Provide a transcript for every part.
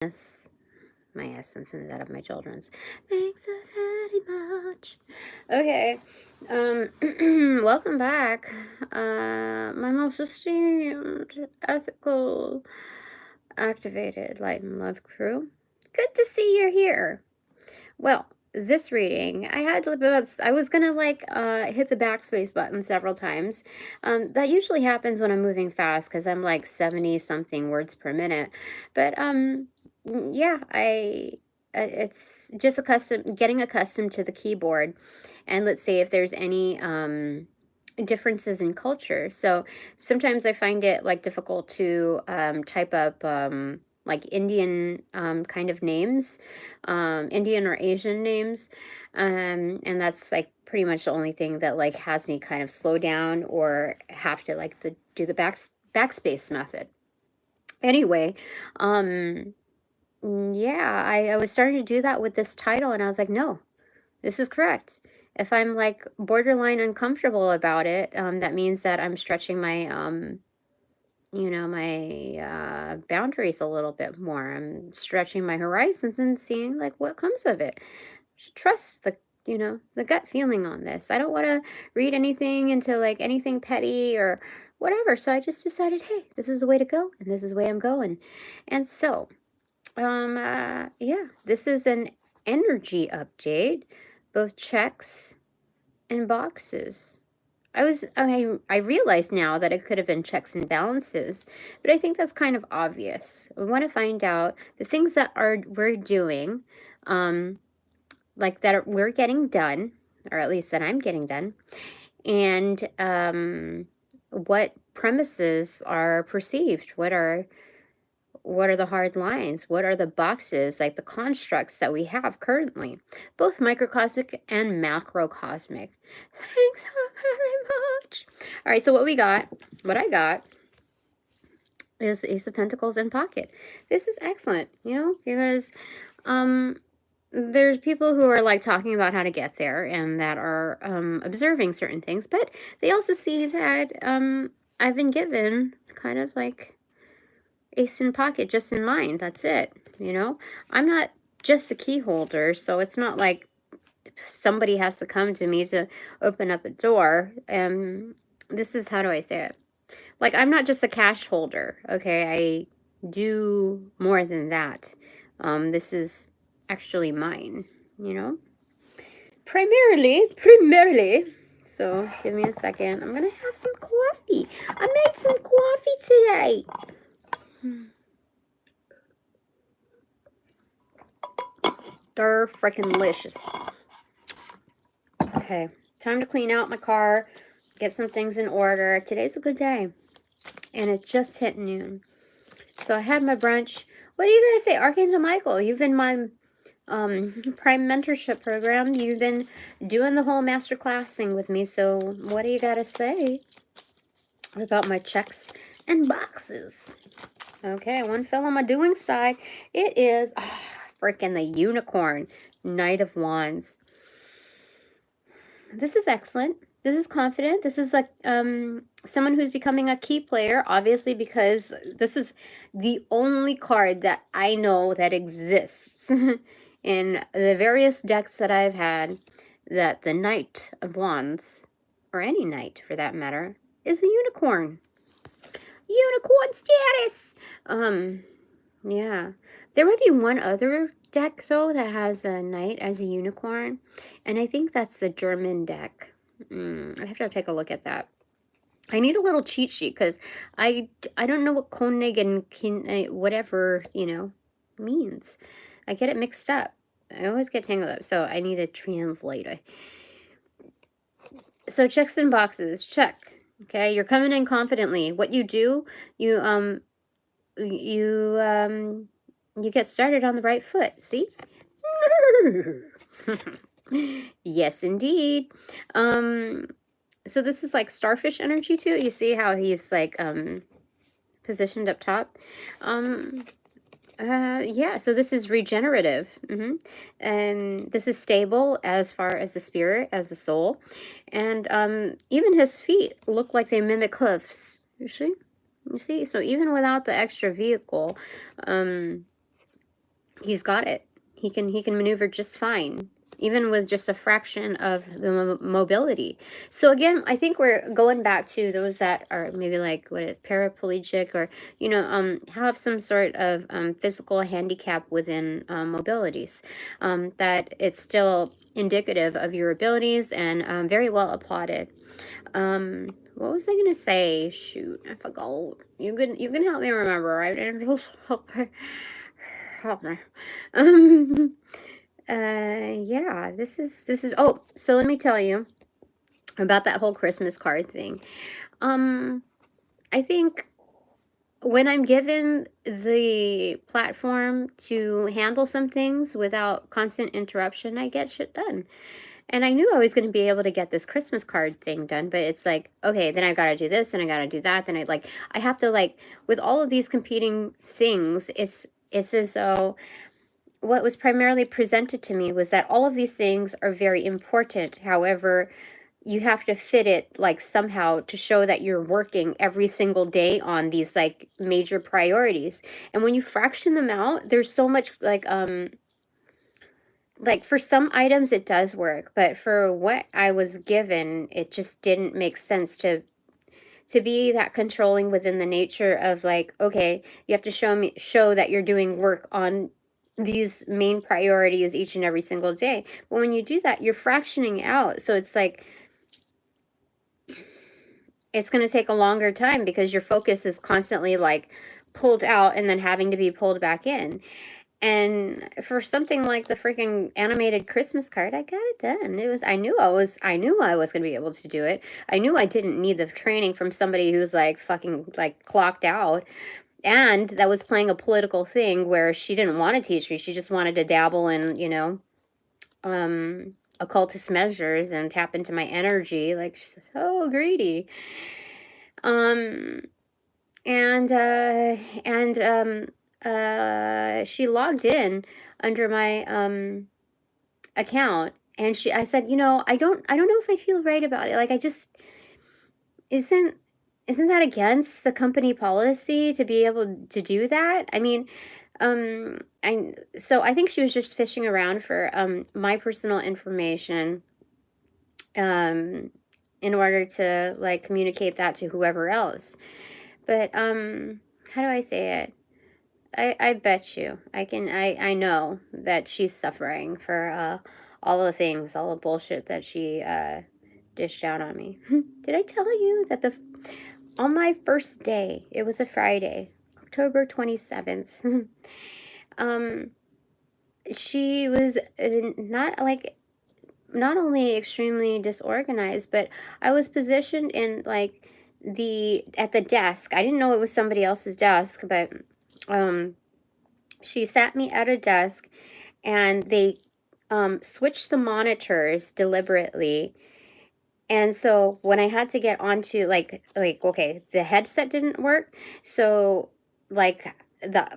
my essence and that of my children's. Thanks so very much. Okay. Welcome back. My most esteemed, ethical, activated light and love crew. Good to see you're here. Well, this reading, I was gonna hit the backspace button several times. That usually happens when I'm moving fast because I'm like 70 something words per minute. But yeah, it's just getting accustomed to the keyboard, and let's see if there's any differences in culture. So sometimes I find it like difficult to type up like Indian kind of names, Indian or Asian names, and that's like pretty much the only thing that like has me kind of slow down or have to like do the backspace method. Anyway, yeah, I was starting to do that with this title, and I was like, no, this is correct. If I'm like borderline uncomfortable about it, that means that I'm stretching my my boundaries a little bit more. I'm stretching my horizons and seeing like what comes of it. Should trust the gut feeling on this. I don't want to read anything into like anything petty or whatever. So I just decided, hey, this is the way to go, and this is the way I'm going. And so, yeah, this is an energy update, both checks and boxes. I realize now that it could have been checks and balances, but I think that's kind of obvious. We want to find out the things that we're doing, like that we're getting done, or at least that I'm getting done, and what premises are perceived. What are the hard lines? What are the boxes, like the constructs that we have currently, both microcosmic and macrocosmic? Thanks so very much. All right, so what I got is the Ace of Pentacles in pocket. This is excellent, because there's people who are like talking about how to get there and that are observing certain things, but they also see that I've been given kind of like ace in pocket just in mind. That's it. I'm not just a key holder, so it's not like somebody has to come to me to open up a door. This is, how do I say it? Like, I'm not just a cash holder, okay? I do more than that. This is actually mine, primarily. So give me a second. I'm gonna have some coffee. I made some coffee today. They're freaking delicious. Okay, time to clean out my car, get some things in order. Today's a good day, and it just hit noon. So I had my brunch. What are you gonna say, Archangel Michael? You've been my Prime Mentorship program. You've been doing the whole masterclass thing with me. So what do you gotta say about my checks and boxes? Okay, one fell on my doing side. It is freaking the Unicorn, Knight of Wands. This is excellent. This is confident. This is like someone who's becoming a key player, obviously, because this is the only card that I know that exists in the various decks that I've had, that the Knight of Wands, or any knight for that matter, is a unicorn. Unicorn status! Yeah. There might be one other deck, though, that has a knight as a unicorn, and I think that's the German deck. I have to take a look at that. I need a little cheat sheet, because I don't know what Koenig and whatever, means. I get it mixed up. I always get tangled up, so I need a translator. So checks and boxes. Check. Okay, you're coming in confidently. What you do, you get started on the right foot. See? Yes, indeed. So this is like starfish energy too. You see how he's like positioned up top. Yeah, so this is regenerative. And this is stable as far as the spirit, as the soul. And even his feet look like they mimic hoofs. You see? So even without the extra vehicle, he's got it. He can maneuver just fine, even with just a fraction of the mobility. So again, I think we're going back to those that are maybe like paraplegic, or have some sort of physical handicap within mobilities. That it's still indicative of your abilities and very well applauded. What was I gonna say? Shoot, I forgot. You can help me remember, right, Angels? Help me. Yeah, this is oh, so let me tell you about that whole Christmas card thing. I think when I'm given the platform to handle some things without constant interruption, I get shit done. And I knew I was going to be able to get this Christmas card thing done, but it's like, okay, then I got to do this, then I got to do that, then I have to, with all of these competing things, it's as though what was primarily presented to me was that all of these things are very important. However, you have to fit it somehow to show that you're working every single day on these major priorities. And when you fraction them out, there's so much for some items it does work, but for what I was given, it just didn't make sense to be that controlling within the nature of okay, you have to show that you're doing work on these main priorities each and every single day. But when you do that, you're fractioning out. So it's it's going to take a longer time because your focus is constantly pulled out and then having to be pulled back in. And for something like the freaking animated Christmas card, I got it done. I knew I was going to be able to do it. I knew I didn't need the training from somebody who's fucking clocked out and that was playing a political thing where she didn't want to teach me. She just wanted to dabble in, occultist measures and tap into my energy. She's so greedy. She logged in under my account, and I said, I don't know if I feel right about it. I just isn't that against the company policy to be able to do that? I mean, so I think she was just fishing around for my personal information in order to communicate that to whoever else. But how do I say it? I bet you I know that she's suffering for all the things, all the bullshit that she dished out on me. Did I tell you that on my first day, it was a Friday, October 27th, she was not only extremely disorganized, but I was positioned in at the desk. I didn't know it was somebody else's desk, but she sat me at a desk, and they switched the monitors deliberately. And so when I had to get onto okay, the headset didn't work, so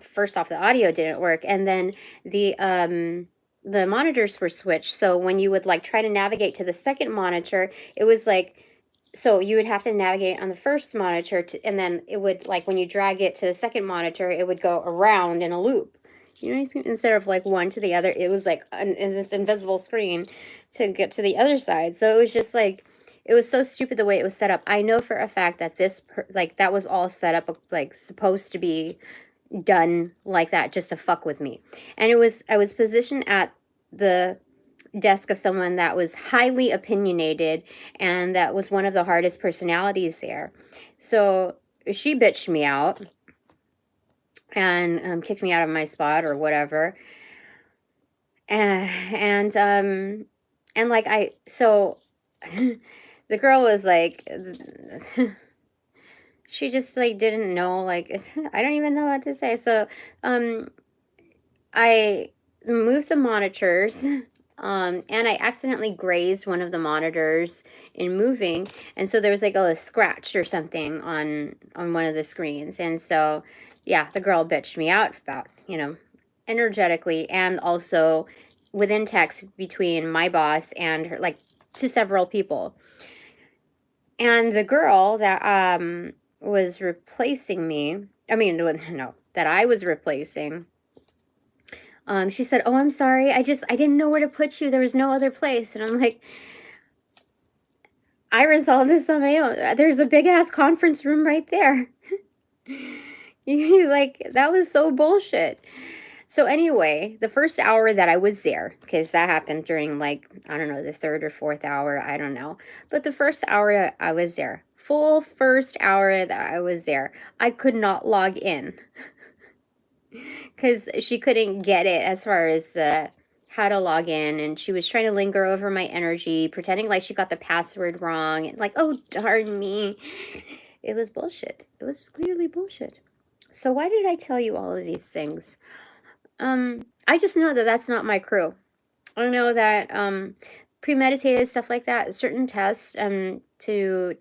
first off, the audio didn't work, and then the monitors were switched. So when you would try to navigate to the second monitor, it was so you would have to navigate on the first monitor and then it would when you drag it to the second monitor, it would go around in a loop. Instead of one to the other, it was in this invisible screen to get to the other side. So it was just it was so stupid the way it was set up. I know for a fact that that was all set up supposed to be done like that just to fuck with me. And I was positioned at the desk of someone that was highly opinionated and that was one of the hardest personalities there. So she bitched me out and kicked me out of my spot or whatever. So the girl was she just didn't know, I don't even know what to say. So I moved the monitors and I accidentally grazed one of the monitors in moving, and so there was a scratch or something on one of the screens. And so yeah, the girl bitched me out about energetically and also within text between my boss and her, to several people. And the girl that was replacing me, that I was replacing, She said, oh, I'm sorry. I didn't know where to put you. There was no other place. And I'm like, I resolved this on my own. There's a big ass conference room right there. Like, that was so bullshit. So anyway, the first hour that I was there, because that happened during, like, I don't know, the third or fourth hour, I don't know. But the first hour I was there, full first hour that I was there, I could not log in. Because she couldn't get it as far as the how to log in, and she was trying to linger over my energy, pretending like she got the password wrong, and like, oh, darn me. It was bullshit. It was clearly bullshit. So why did I tell you all of these things? I just know that that's not my crew. I know that premeditated stuff like that, certain tests to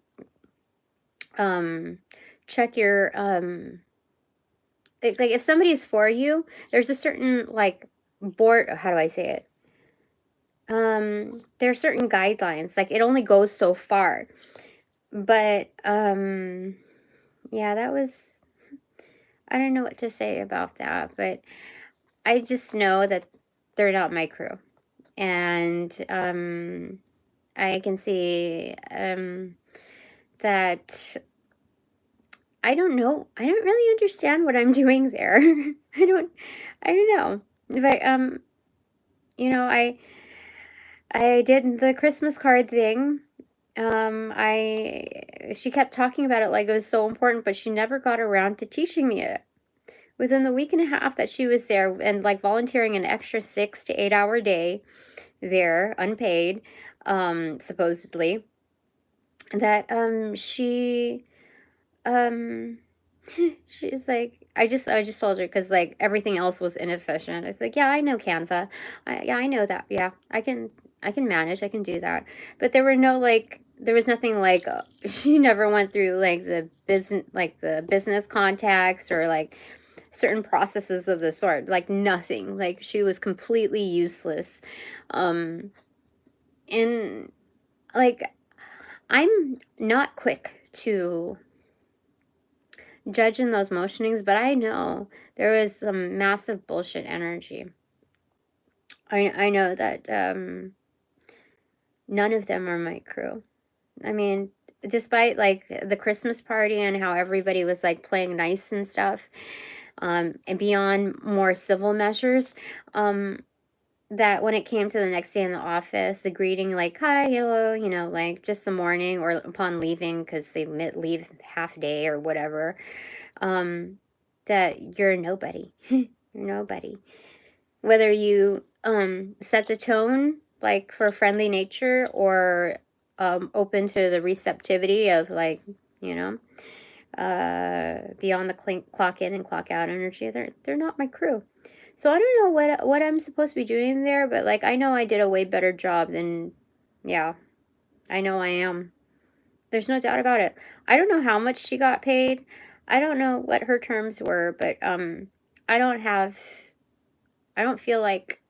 check your like if somebody's for you, there's a certain like board, how do I say it? There are certain guidelines, like it only goes so far. But yeah, that was, I don't know what to say about that, but I just know that they're not my crew. And I can see that I don't know. I don't really understand what I'm doing there. I don't know. But you know, I did the Christmas card thing. She kept talking about it like it was so important, but she never got around to teaching me it. Within the week and a half that she was there and like volunteering an extra 6 to 8 hour day there, unpaid, supposedly, that she she's like, I just told her, because like everything else was inefficient. It's like, yeah, I know Canva. Yeah, I know that. Yeah, I can manage. I can do that. But there was nothing like she never went through like the business contacts or like certain processes of the sort. Like nothing. Like she was completely useless. And like I'm not quick to judge in those motionings, but I know there was some massive bullshit energy. I know that none of them are my crew. I mean, despite like the Christmas party and how everybody was like playing nice and stuff, and beyond more civil measures, that when it came to the next day in the office, the greeting, like, hi, hello, you know, like just the morning or upon leaving, because they leave half day or whatever, that you're nobody. You're nobody. Whether you set the tone like for friendly nature or open to the receptivity of like, you know, beyond the clock in and clock out energy, they're not my crew. So I don't know what I'm supposed to be doing there, but like I know I did a way better job than, yeah, I know I am. There's no doubt about it. I don't know how much she got paid. I don't know what her terms were, but I don't feel like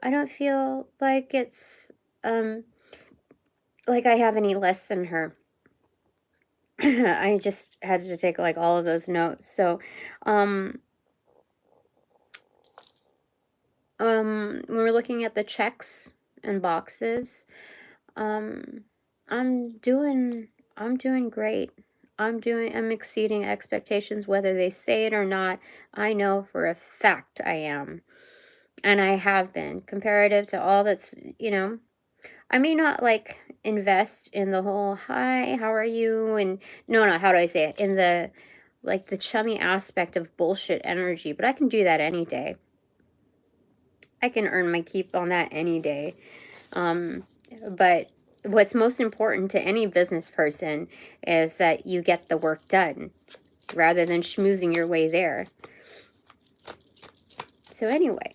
I don't feel like it's like I have any less than her. I just had to take like all of those notes. So when we're looking at the checks and boxes, I'm doing great. I'm exceeding expectations, whether they say it or not. I know for a fact I am. And I have been, comparative to all that's, you know, I may not like invest in the whole, hi, how are you? And no, how do I say it? In the, like the chummy aspect of bullshit energy, but I can do that any day. I can earn my keep on that any day. But what's most important to any business person is that you get the work done rather than schmoozing your way there. So anyway,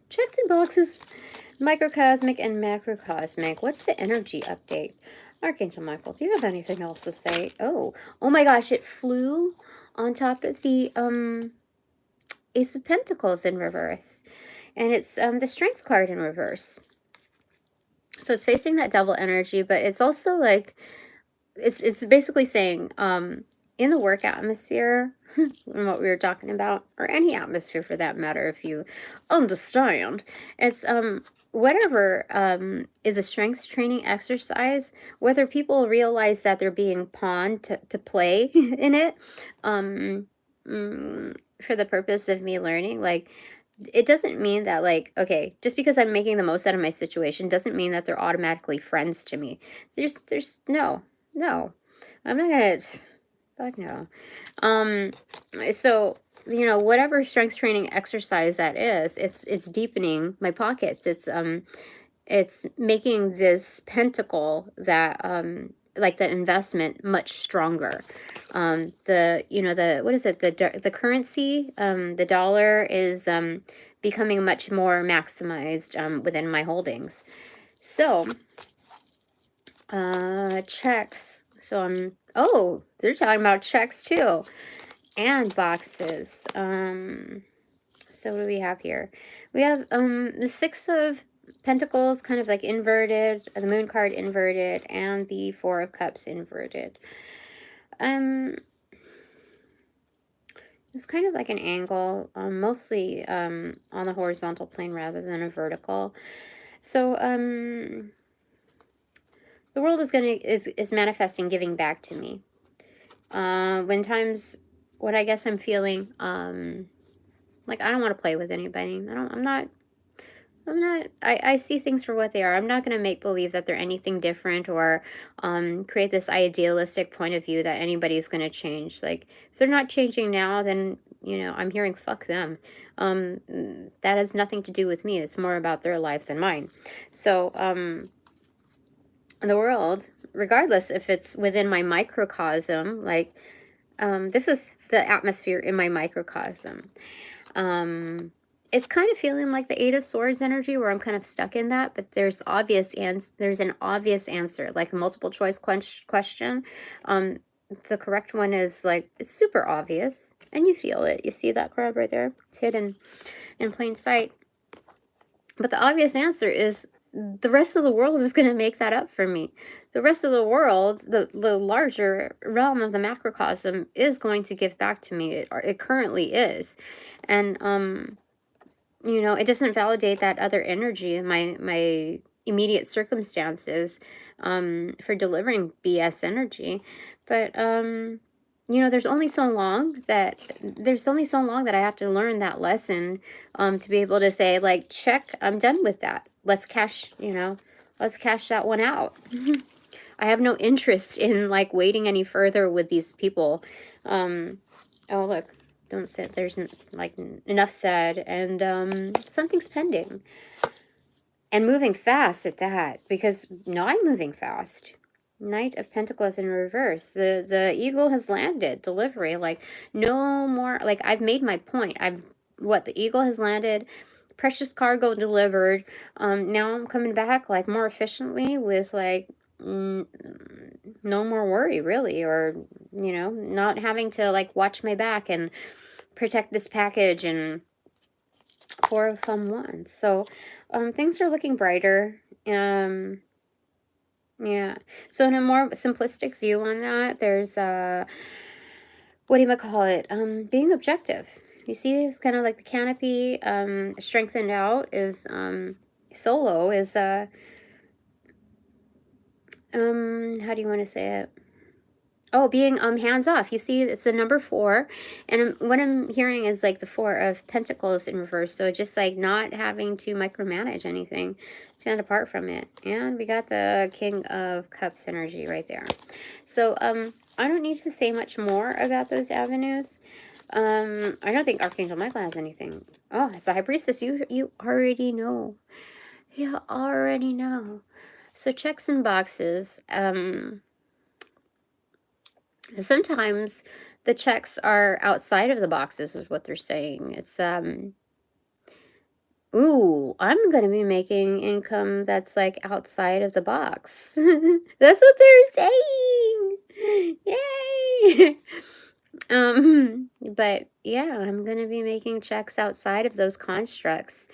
checks and boxes, microcosmic and macrocosmic. What's the energy update? Archangel Michael, do you have anything else to say? Oh my gosh, it flew on top of the Ace of Pentacles in reverse. And it's the Strength card in reverse. So it's facing that devil energy, but it's also like, it's basically saying, in the work atmosphere, and what we were talking about, or any atmosphere for that matter, if you understand, it's whatever is a strength training exercise, whether people realize that they're being pawned to play in it, for the purpose of me learning, like, it doesn't mean that, like, okay, just because I'm making the most out of my situation doesn't mean that they're automatically friends to me. There's no, I'm not gonna, fuck no. So, you know, whatever strength training exercise that is, it's deepening my pockets. It's making this pentacle that, like the investment, much stronger. The, you know, the, what is it? The currency, the dollar is, becoming much more maximized, within my holdings. So, checks. So oh, they're talking about checks too. And boxes. So what do we have here? We have, the Six of Pentacles kind of like inverted, the Moon card inverted, and the Four of Cups inverted. It's kind of like an angle, mostly, on the horizontal plane rather than a vertical. So, the world is manifesting giving back to me. When I guess I'm feeling, like I don't want to play with anybody. I see things for what they are. I'm not going to make believe that they're anything different, or create this idealistic point of view that anybody's going to change. Like, if they're not changing now, then, you know, I'm hearing fuck them. That has nothing to do with me. It's more about their life than mine. So, the world, regardless if it's within my microcosm, like, this is the atmosphere in my microcosm. It's kind of feeling like the Eight of Swords energy, where I'm kind of stuck in that, but there's an obvious answer, like a multiple choice question. The correct one is like, it's super obvious, and you feel it. You see that card right there? It's hidden in plain sight. But the obvious answer is, the rest of the world is going to make that up for me. The rest of the world, the larger realm of the macrocosm, is going to give back to me. It currently is. And, you know, it doesn't validate that other energy, my immediate circumstances, for delivering BS energy. But, you know, there's only so long that I have to learn that lesson, to be able to say, like, check, I'm done with that. Let's cash that one out. I have no interest in, like, waiting any further with these people. Oh, look, don't say there's, like, enough said, and, something's pending. And moving fast at that, because, no, I'm moving fast. Knight of Pentacles in reverse. The eagle has landed. Delivery. Like, no more. Like, I've made my point. The eagle has landed. Precious cargo delivered. Now I'm coming back, like, more efficiently with, like, no more worry, really. Or, you know, not having to, like, watch my back and protect this package, and Four of Wands. So, things are looking brighter. Yeah. So in a more simplistic view on that, there's what do you call it? Being objective. You see, it's kind of like the canopy, strengthened out is, solo is, how do you want to say it? Oh, being hands off. You see, it's the number 4, and what I'm hearing is like the Four of Pentacles in reverse. So just like not having to micromanage anything, stand apart from it. And we got the King of Cups energy right there. So I don't need to say much more about those avenues. I don't think Archangel Michael has anything. Oh, it's the High Priestess. You already know. You already know. So checks and boxes. Sometimes the checks are outside of the boxes, is what they're saying. It's, ooh, I'm going to be making income that's, like, outside of the box. That's what they're saying. Yay! But, yeah, I'm going to be making checks outside of those constructs.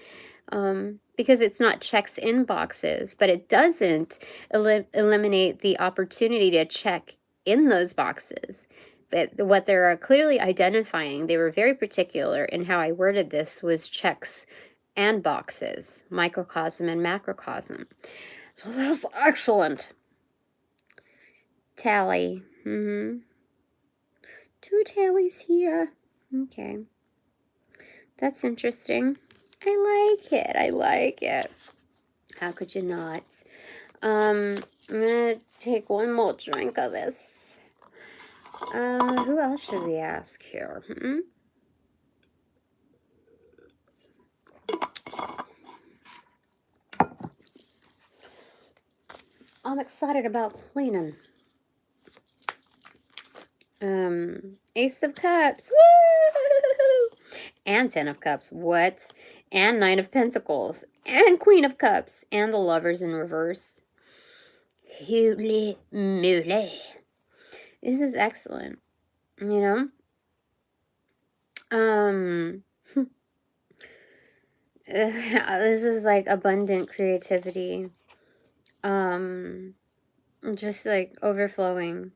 Because it's not checks in boxes, but it doesn't eliminate the opportunity to check in those boxes. But what they're clearly identifying, they were very particular in how I worded this, was checks and boxes, microcosm and macrocosm. So that's excellent. Tally. 2 tallies here. Okay. That's interesting. I like it. I like it. How could you not? I'm gonna take one more drink of this. Who else should we ask here? I'm excited about cleaning. Ace of Cups. Woo! And 10 of Cups. What? And 9 of Pentacles. And Queen of Cups. And the Lovers in reverse. Holy moly. This is excellent. You know? This is like abundant creativity. Just like overflowing.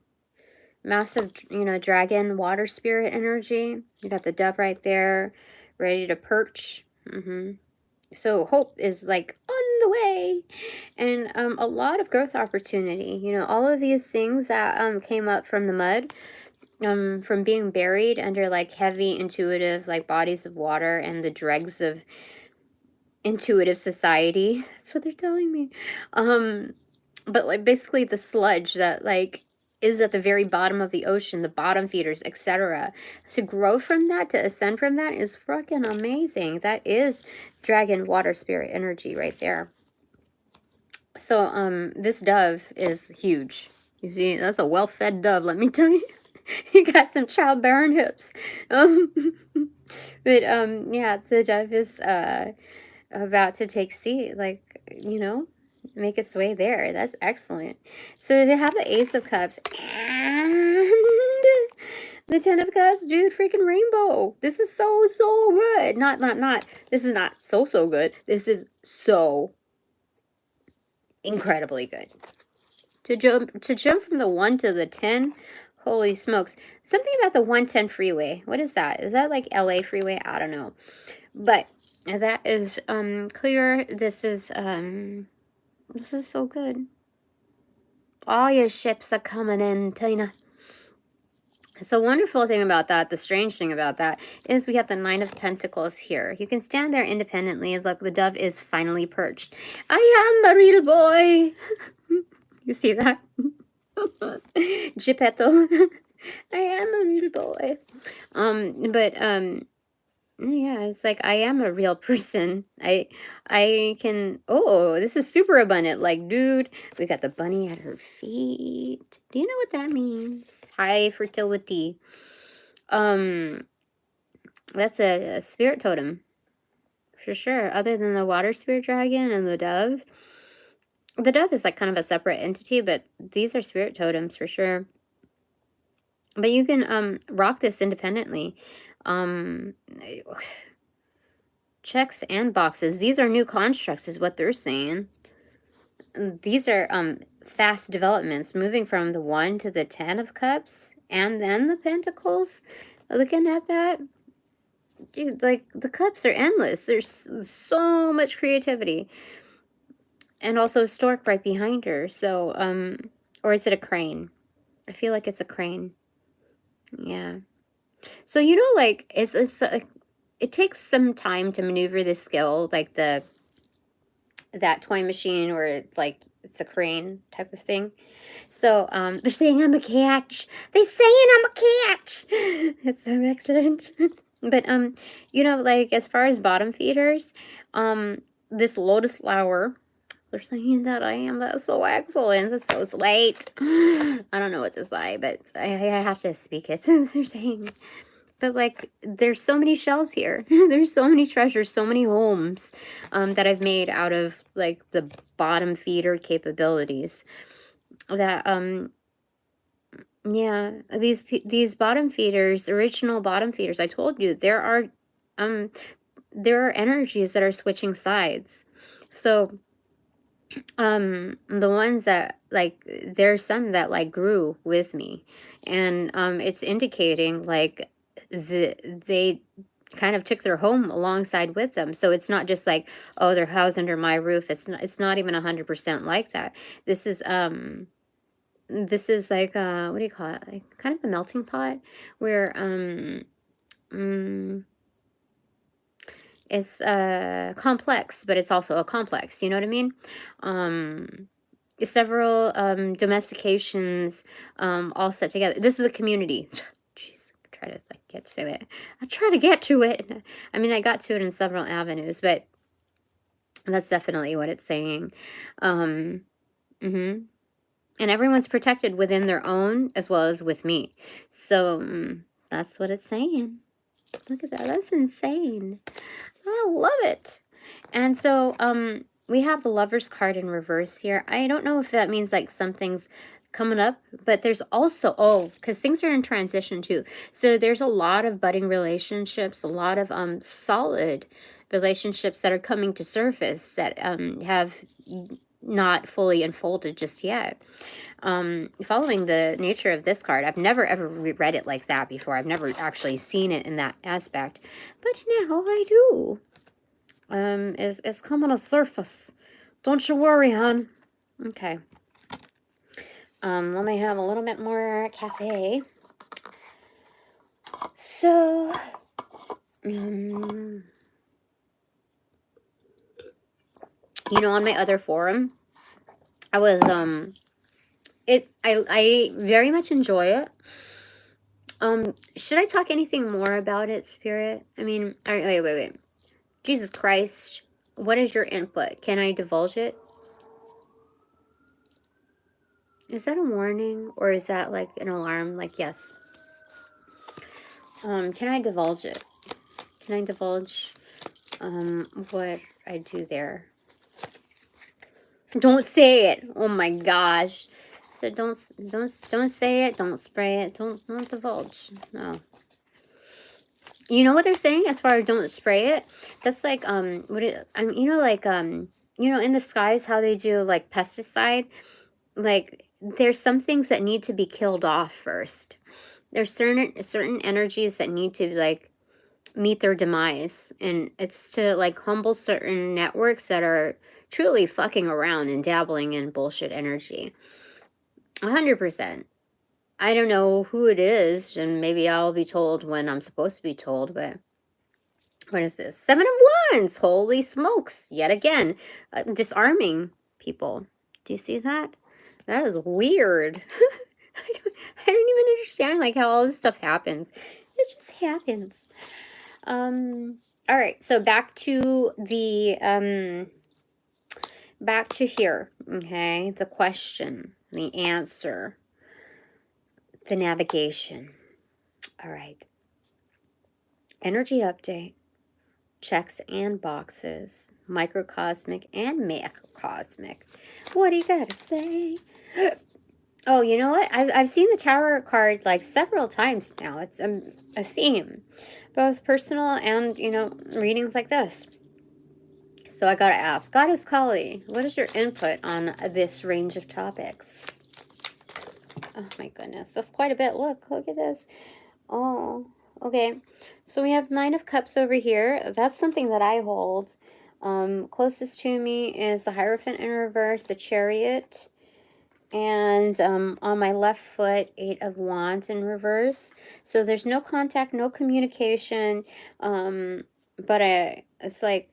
Massive, you know, dragon, water spirit energy. You got the dove right there, ready to perch. So hope is like on the way, and a lot of growth opportunity. You know, all of these things that came up from the mud, from being buried under like heavy intuitive like bodies of water and the dregs of intuitive society. That's what they're telling me. But like basically the sludge that like is at the very bottom of the ocean, the bottom feeders, etc. To grow from that, to ascend from that is fucking amazing. That is dragon water spirit energy right there. So this dove is huge. You see, that's a well-fed dove, let me tell you. He got some childbearing hips. But yeah, the dove is about to take seat, like, you know, make its way there. That's excellent. So to have the Ace of Cups and the 10 of Cups, dude, freaking rainbow. This is so good. Not. This is not so good. This is so incredibly good. To jump from the 1 to the 10, holy smokes. Something about the 110 freeway. What is that? Is that like LA freeway? I don't know. But that is clear. This is so good. All your ships are coming in, Tina. So wonderful thing about that, the strange thing about that, is we have the 9 of Pentacles here. You can stand there independently. Look, the dove is finally perched. I am a real boy. You see that? Geppetto. I am a real boy. Yeah, it's like I am a real person. I can. Oh, this is super abundant. Like, dude, we got the bunny at her feet. Do you know what that means? High fertility. That's a spirit totem for sure. Other than the water spirit dragon and the dove. The dove is like kind of a separate entity, but these are spirit totems for sure. But you can rock this independently. Checks and boxes. These are new constructs is what they're saying. These are fast developments, moving from the 1 to the 10 of Cups and then the Pentacles. Looking at that, dude, like the cups are endless. There's so much creativity. And also a stork right behind her. So or is it a crane? I feel like it's a crane. Yeah. So, you know, like, it's it takes some time to maneuver this skill, like that toy machine where it's like, it's a crane type of thing. So, they're saying I'm a catch. They're saying I'm a catch. That's so excellent. But, you know, like, as far as bottom feeders, this lotus flower, they're saying that I am. That's so excellent. That's so sweet. I don't know what to say, but I have to speak it. They're saying. But, like, there's so many shells here. There's so many treasures, so many homes that I've made out of, like, the bottom feeder capabilities. That, yeah, these bottom feeders, original bottom feeders, I told you, there are energies that are switching sides. So the ones that, like, there's some that, like, grew with me, and it's indicating, like, they kind of took their home alongside with them. So it's not just like, oh, they're housed under my roof. It's not even 100% like that. This is like, what do you call it, like kind of a melting pot, where mm, it's complex, but it's also a complex, you know what I mean? Several domestications all set together. This is a community. Jeez, try to like get to it. I try to get to it. I mean, I got to it in several avenues, but that's definitely what it's saying. Um, hmm And everyone's protected within their own as well as with me. So that's what it's saying. Look at that. That's insane. I love it. And so we have the Lover's card in reverse here. I don't know if that means like something's coming up, but there's also, because things are in transition too. So there's a lot of budding relationships, a lot of solid relationships that are coming to surface that have not fully unfolded just yet. Following the nature of this card, I've never ever read it like that before. I've never actually seen it in that aspect, but now I do. Is coming to surface. Don't you worry, hon. Okay. Let me have a little bit more cafe. So, you know, on my other forum, I was I very much enjoy it. Should I talk anything more about it, Spirit? I mean, all right, wait. Jesus Christ, what is your input? Can I divulge it? Is that a warning, or is that like an alarm? Like, yes. Can I divulge it? Can I divulge what I do there? Don't say it. Oh my gosh. So don't say it. Don't spray it. Don't divulge. No. You know what they're saying as far as don't spray it? That's like you know, like you know, in the skies how they do like pesticide. Like there's some things that need to be killed off first. There's certain energies that need to like meet their demise, and it's to like humble certain networks that are truly fucking around and dabbling in bullshit energy. 100%. I don't know who it is, and maybe I'll be told when I'm supposed to be told, but what is this? 7 of Wands! Holy smokes! Yet again, disarming people. Do you see that? That is weird. I don't even understand like how all this stuff happens. It just happens. All right, so back to the back to here, okay? The question, the answer, the navigation. All right. Energy update, checks and boxes, microcosmic and macrocosmic. What do you got to say? Oh, you know what? I've seen the Tower card like several times now. It's a theme, both personal and, you know, readings like this. So I gotta ask, Goddess Kali, what is your input on this range of topics? Oh my goodness, that's quite a bit. Look at this. Oh, okay. So we have 9 of Cups over here. That's something that I hold. Closest to me is the Hierophant in reverse, the Chariot, and on my left foot, 8 of Wands in reverse. So there's no contact, no communication, but it's like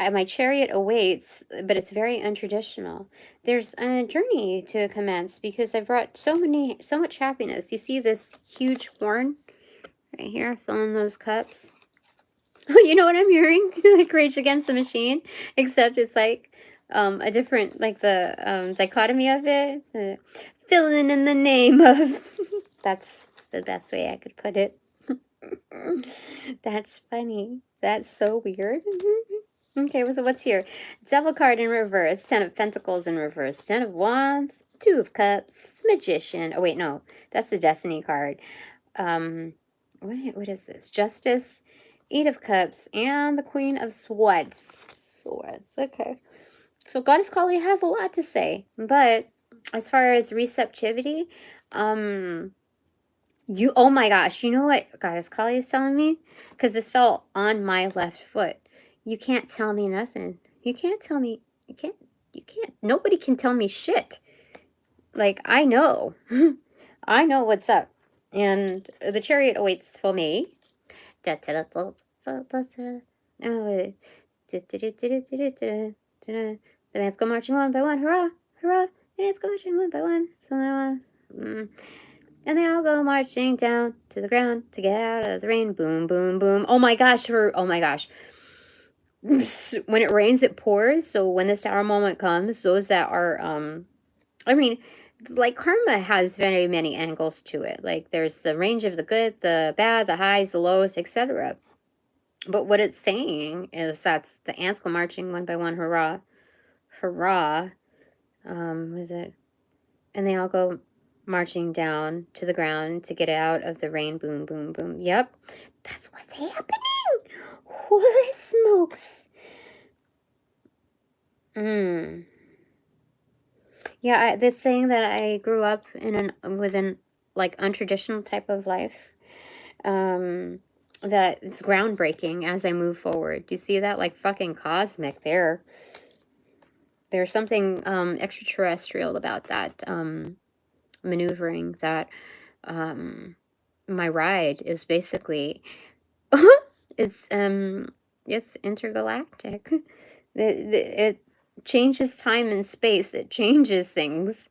my Chariot awaits, but it's very untraditional. There's a journey to commence because I brought so much happiness. You see this huge horn right here, filling those cups. You know what I'm hearing? Like Rage Against the Machine, except it's like a different, like the dichotomy of it. So, filling in the name of. That's the best way I could put it. That's funny. That's so weird. Okay, so what's here? Devil card in reverse, 10 of Pentacles in reverse, 10 of Wands, 2 of Cups, Magician. Oh wait, no, that's the Destiny card. What is this? Justice, 8 of Cups, and the Queen of Swords. Okay. So Goddess Kali has a lot to say, but as far as receptivity, oh my gosh, you know what Goddess Kali is telling me? Because this fell on my left foot. You can't tell me nothing. You can't tell me, you can't, nobody can tell me shit. Like, I know. I know what's up. And the chariot awaits for me. The bands go marching one by one, hurrah, hurrah, the bands go marching one by one, and they all go marching down to the ground to get out of the rain, boom, boom, boom. Oh my gosh, oh my gosh. When it rains, it pours, so when this tower moment comes, those that are, I mean, like, karma has very many angles to it. Like, there's the range of the good, the bad, the highs, the lows, etc. But what it's saying is that's the ants go marching one by one, hurrah, hurrah. What is it? And they all go marching down to the ground to get out of the rain, boom, boom, boom. Yep, that's what's happening. Holy smokes. Yeah, that's saying that I grew up with an like untraditional type of life. That it's groundbreaking as I move forward. Do you see that? Like fucking cosmic there. There's something extraterrestrial about that maneuvering, that my ride is basically it's intergalactic. It changes time and space. It changes things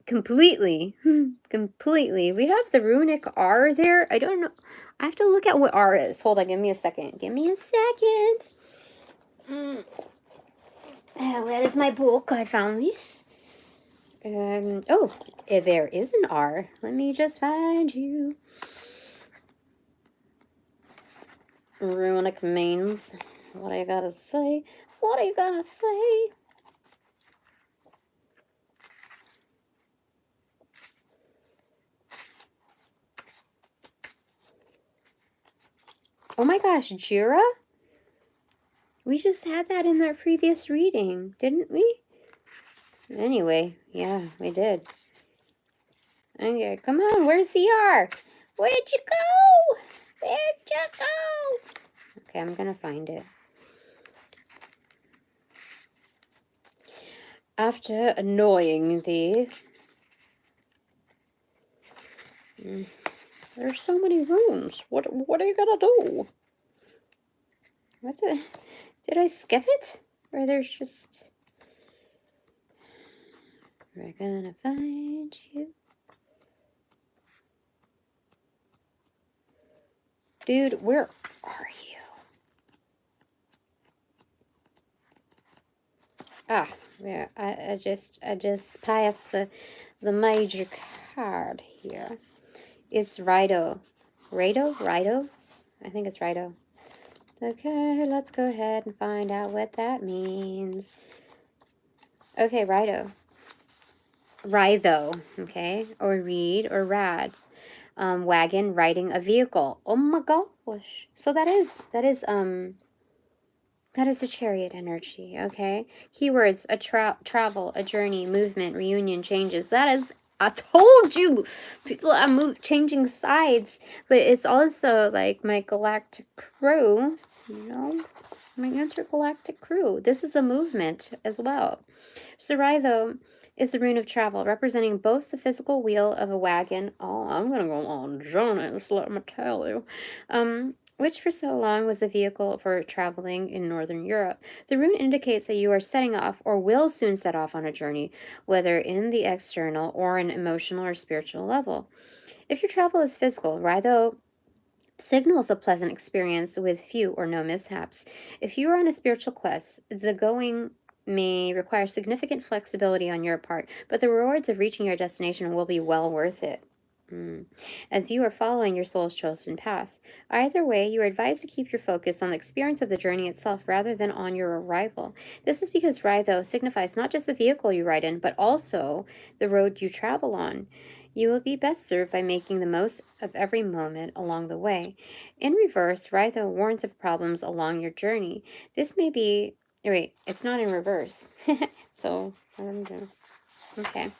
completely. Completely. We have the runic R there. I don't know. I have to look at what R is. Hold on, give me a second. Give me a second. Where is my book? I found this. Oh, there is an R. Let me just find you. Runic means. What do you gotta say? What are you gonna say? Oh my gosh, Jira? We just had that in our previous reading, didn't we? Anyway, yeah, we did. Okay, come on, where's the R? Where'd you go? Where'd you go? Okay, I'm gonna find it. After annoying thee. There's so many rooms. What are you gonna do? Did I skip it? Or there's just... We're gonna find you. Dude, where are you? Ah, yeah, I just passed the major card here. It's Rido. Rido? I think it's Rido. Okay, let's go ahead and find out what that means. Okay, Rido. Ritho, okay? Or reed or rad. Wagon, riding a vehicle. Oh my gosh. So that is a chariot energy, okay? Keywords, a travel, a journey, movement, reunion, changes. That is, I told you, people are changing sides, but it's also like my galactic crew, you know, my intergalactic crew. This is a movement as well. Sarai, though, is the rune of travel, representing both the physical wheel of a wagon. Oh, I'm gonna go on journeys, let me tell you. Which for so long was a vehicle for traveling in Northern Europe. The rune indicates that you are setting off or will soon set off on a journey, whether in the external or an emotional or spiritual level. If your travel is physical, Ritho signals a pleasant experience with few or no mishaps. If you are on a spiritual quest, the going may require significant flexibility on your part, but the rewards of reaching your destination will be well worth it. As you are following your soul's chosen path. Either way, you are advised to keep your focus on the experience of the journey itself rather than on your arrival. This is because Ritho signifies not just the vehicle you ride in, but also the road you travel on. You will be best served by making the most of every moment along the way. In reverse, Ritho warns of problems along your journey. This may be Wait, it's not in reverse. So, I don't know. Okay.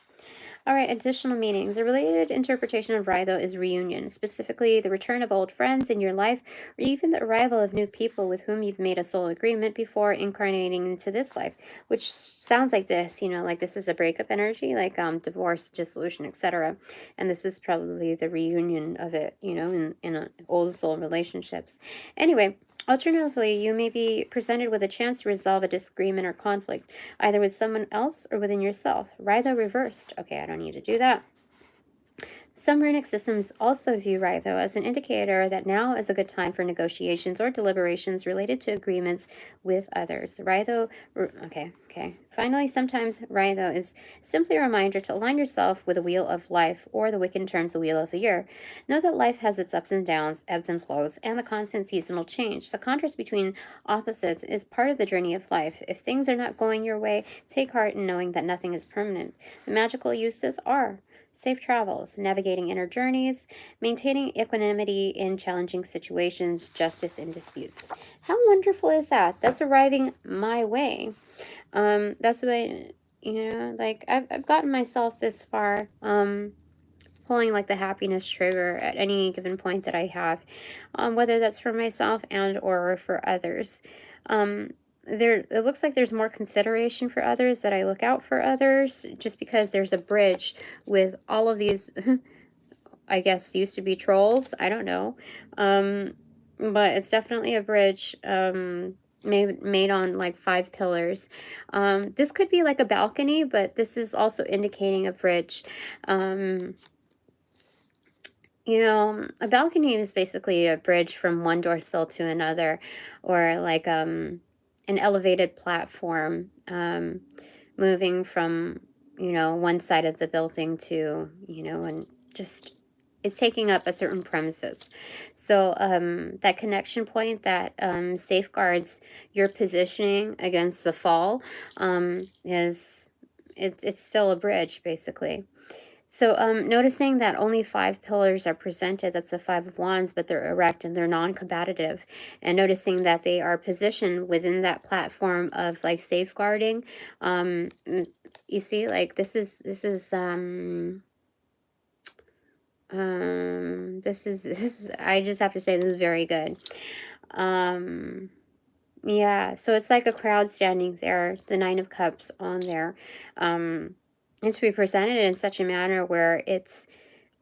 All right, additional meanings. A related interpretation of Rhino is reunion, specifically the return of old friends in your life, or even the arrival of new people with whom you've made a soul agreement before incarnating into this life, which sounds like this, like this is a breakup energy, like divorce, dissolution, etc. And this is probably the reunion of it, in old soul relationships. Anyway, alternatively, you may be presented with a chance to resolve a disagreement or conflict, either with someone else or within yourself. Rhino reversed. Okay, I don't need to do that. Some runic systems also view Rhino as an indicator that now is a good time for negotiations or deliberations related to agreements with others. Okay. Finally, sometimes Rhino is simply a reminder to align yourself with the wheel of life, or the Wiccan terms the wheel of the year. Know that life has its ups and downs, ebbs and flows, and the constant seasonal change. The contrast between opposites is part of the journey of life. If things are not going your way, take heart in knowing that nothing is permanent. The magical uses are safe travels, navigating inner journeys, maintaining equanimity in challenging situations, justice in disputes. How wonderful is that? That's arriving my way. That's what like I've gotten myself this far, pulling like the happiness trigger at any given point that I have, whether that's for myself and or for others. It looks like there's more consideration for others, that I look out for others, just because there's a bridge with all of these I guess used to be trolls, I don't know, but it's definitely a bridge, made on like 5 pillars. This could be like a balcony, but this is also indicating a bridge. A balcony is basically a bridge from one door sill to another, or like an elevated platform, moving from, one side of the building to, and just is taking up a certain premises. So that connection point that safeguards your positioning against the fall, it's still a bridge, basically. So noticing that only 5 pillars are presented, that's the 5 of Wands, but they're erect and they're non-combative. And noticing that they are positioned within that platform of like safeguarding. You see, like this is I just have to say, this is very good. Yeah, so it's like a crowd standing there, the 9 of Cups on there. And to be presented in such a manner where it's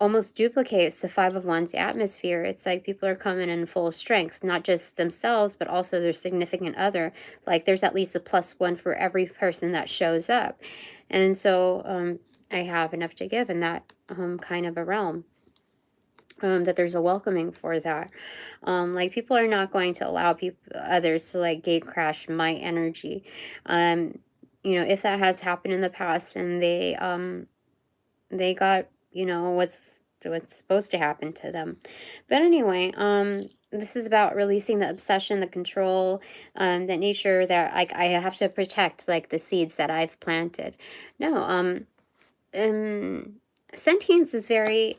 almost duplicates the 5 of Wands atmosphere. It's like people are coming in full strength, not just themselves, but also their significant other. Like there's at least a +1 for every person that shows up. And so I have enough to give in that kind of a realm. That there's a welcoming for that. Like people are not going to allow others to like gate crash my energy. If that has happened in the past, then they got, what's supposed to happen to them. But anyway, this is about releasing the obsession, the control, that nature that like I have to protect, like the seeds that I've planted. No, sentience is very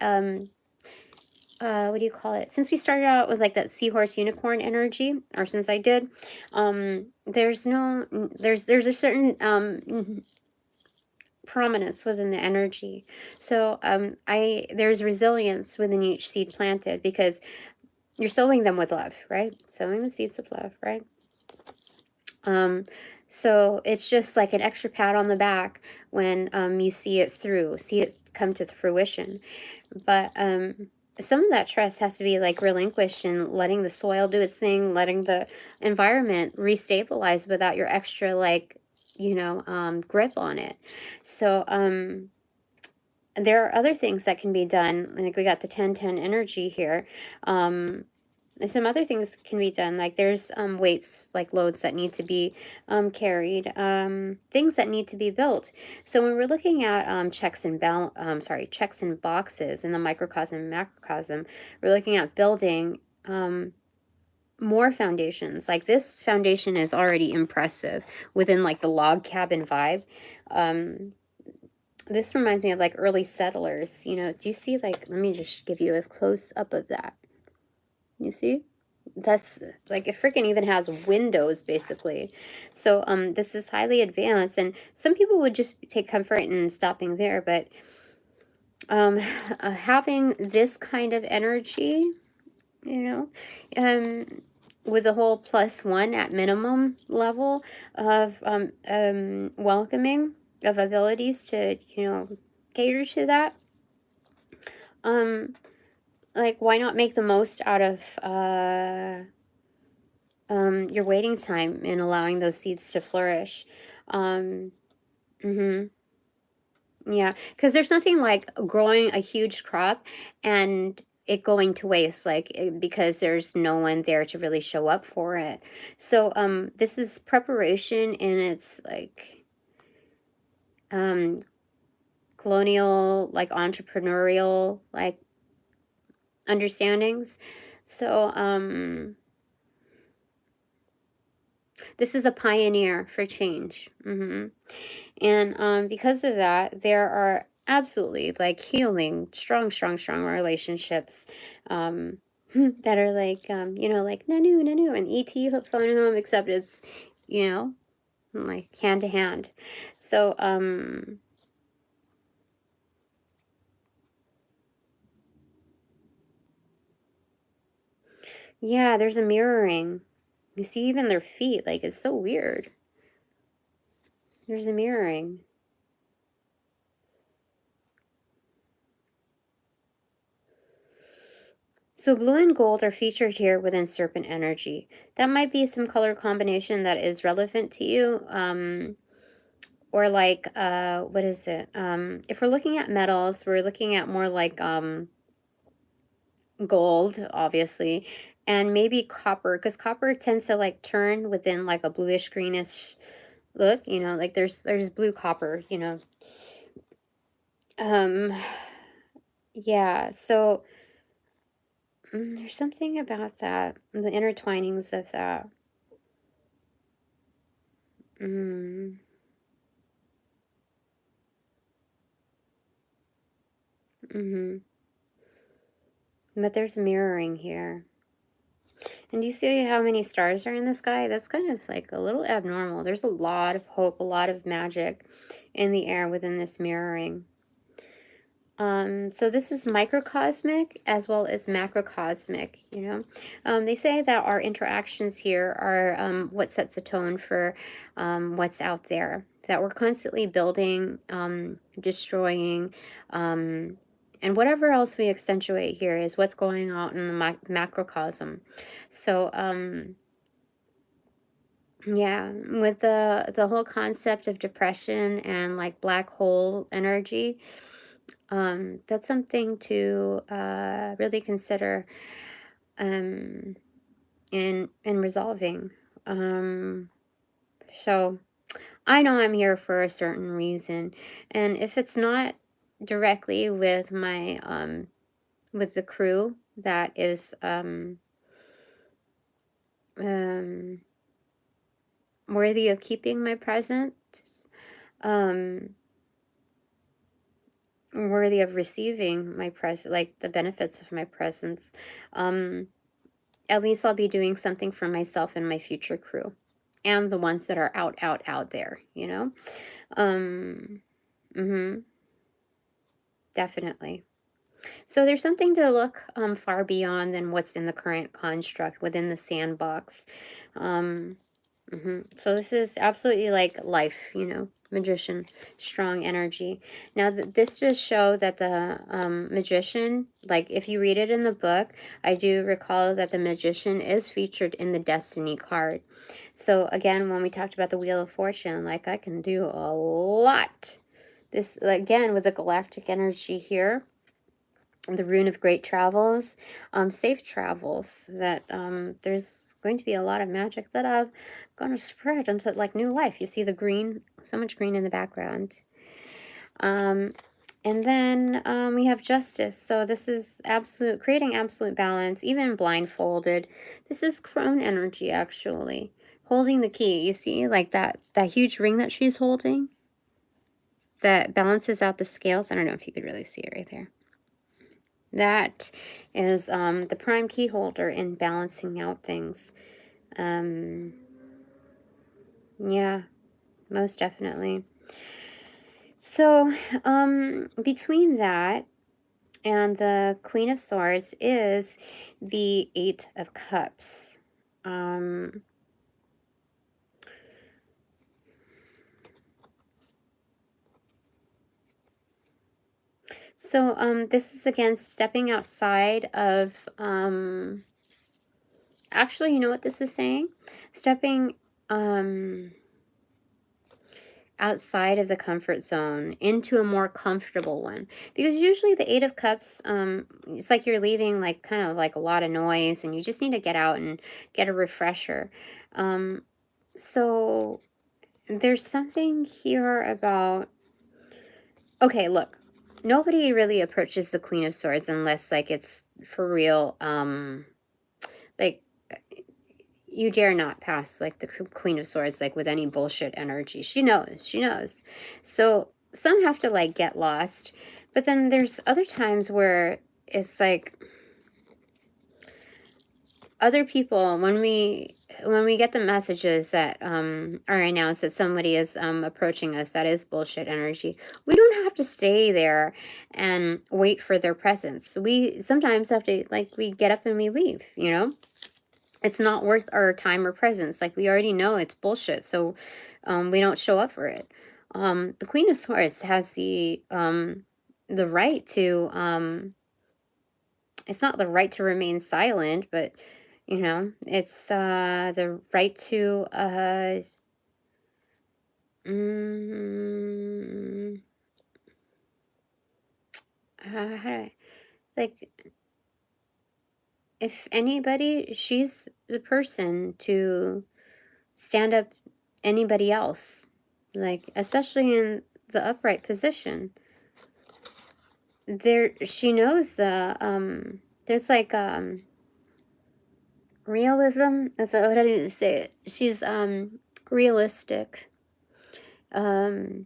what do you call it? Since we started out with like that seahorse unicorn energy, or since I did, there's a certain prominence within the energy. So there's resilience within each seed planted, because you're sowing them with love, right? Sowing the seeds of love, right? So it's just like an extra pat on the back when you see it come to fruition. But some of that trust has to be like relinquished, and letting the soil do its thing, letting the environment restabilize without your extra like grip on it. So there are other things that can be done. Like we got the 10-10 energy here. Some other things can be done, like there's weights, like loads that need to be carried, things that need to be built. So when we're looking at checks and boxes in the microcosm and macrocosm, we're looking at building more foundations. Like this foundation is already impressive within like the log cabin vibe. This reminds me of like early settlers. Do you see, like, let me just give you a close up of that. You see? That's like it freaking even has windows basically. So this is highly advanced, and some people would just take comfort in stopping there, but having this kind of energy, you know, with the whole +1 at minimum level of welcoming of abilities to, you know, cater to that. Like, why not make the most out of your waiting time and allowing those seeds to flourish? Mm-hmm. Yeah, because there's nothing like growing a huge crop and it going to waste, like because there's no one there to really show up for it. So this is preparation in its like um colonial, like entrepreneurial, like understandings. So this is a pioneer for change. And because of that, there are absolutely like healing, strong relationships that are like, you know, like Nanu, Nanu, and E.T. phone home, except it's, you know, like hand to hand. So, yeah, there's a mirroring. You see even their feet, like it's so weird. There's a mirroring. So blue and gold are featured here within serpent energy. That might be some color combination that is relevant to you. Or like, what is it? If we're looking at metals, we're looking at more like gold, obviously, and maybe copper, because copper tends to like turn within like a bluish greenish look, you know, like there's blue copper, you know. Um, yeah, so there's something about that, the intertwinings of that. Mm, mm-hmm. But there's mirroring here. And do you see how many stars are in the sky? That's kind of like a little abnormal. There's a lot of hope, a lot of magic in the air within this mirroring. So this is microcosmic as well as macrocosmic, you know. They say that our interactions here are what sets a tone for what's out there, that we're constantly building, destroying, and whatever else we accentuate here is what's going on in the macrocosm. So, yeah, with the whole concept of depression and like black hole energy, that's something to really consider um, in resolving. Um, so I know I'm here for a certain reason, and if it's not directly with my with the crew that is um, worthy of keeping my presence, um, worthy of receiving my presence, like the benefits of my presence, at least I'll be doing something for myself and my future crew and the ones that are out there, you know? Um, mm-hmm, definitely. So there's something to look far beyond than what's in the current construct within the sandbox. Um, So this is absolutely like life, you know, magician, strong energy. Now, this does show that the magician, like if you read it in the book, I do recall that the magician is featured in the destiny card. So again, when we talked about the Wheel of Fortune, like I can do a lot. This, again, with the galactic energy here, the rune of great travels, safe travels, that there's going to be a lot of magic that I'm going to spread into like new life. You see the green, so much green in the background. And then we have justice. So this is absolute, creating absolute balance, even blindfolded. This is crone energy, actually. Holding the key. You see like that huge ring that she's holding that balances out the scales. I don't know if you could really see it right there. That is the prime key holder in balancing out things. Yeah, most definitely. So, between that and the Queen of Swords is the Eight of Cups. So, this is again stepping outside of, actually, you know what this is saying? Stepping, outside of the comfort zone into a more comfortable one, because usually the Eight of Cups, it's like you're leaving like kind of like a lot of noise and you just need to get out and get a refresher. So there's something here about, okay, look, nobody really approaches the Queen of Swords unless like it's for real, like you dare not pass like the Queen of Swords like with any bullshit energy. She knows. So some have to like get lost, but then there's other times where it's like other people, when we get the messages that are announced that somebody is approaching us, that is bullshit energy. We don't have to stay there and wait for their presence. We sometimes have to, like, we get up and we leave, you know. It's not worth our time or presence. Like, we already know it's bullshit, so we don't show up for it. The Queen of Swords has the right to, it's not the right to remain silent, but, you know, it's the right to, how do I, like, if anybody, she's the person to stand up anybody else, like, especially in the upright position. There, she knows the, there's like, realism, that's what I need to say it. She's, realistic, and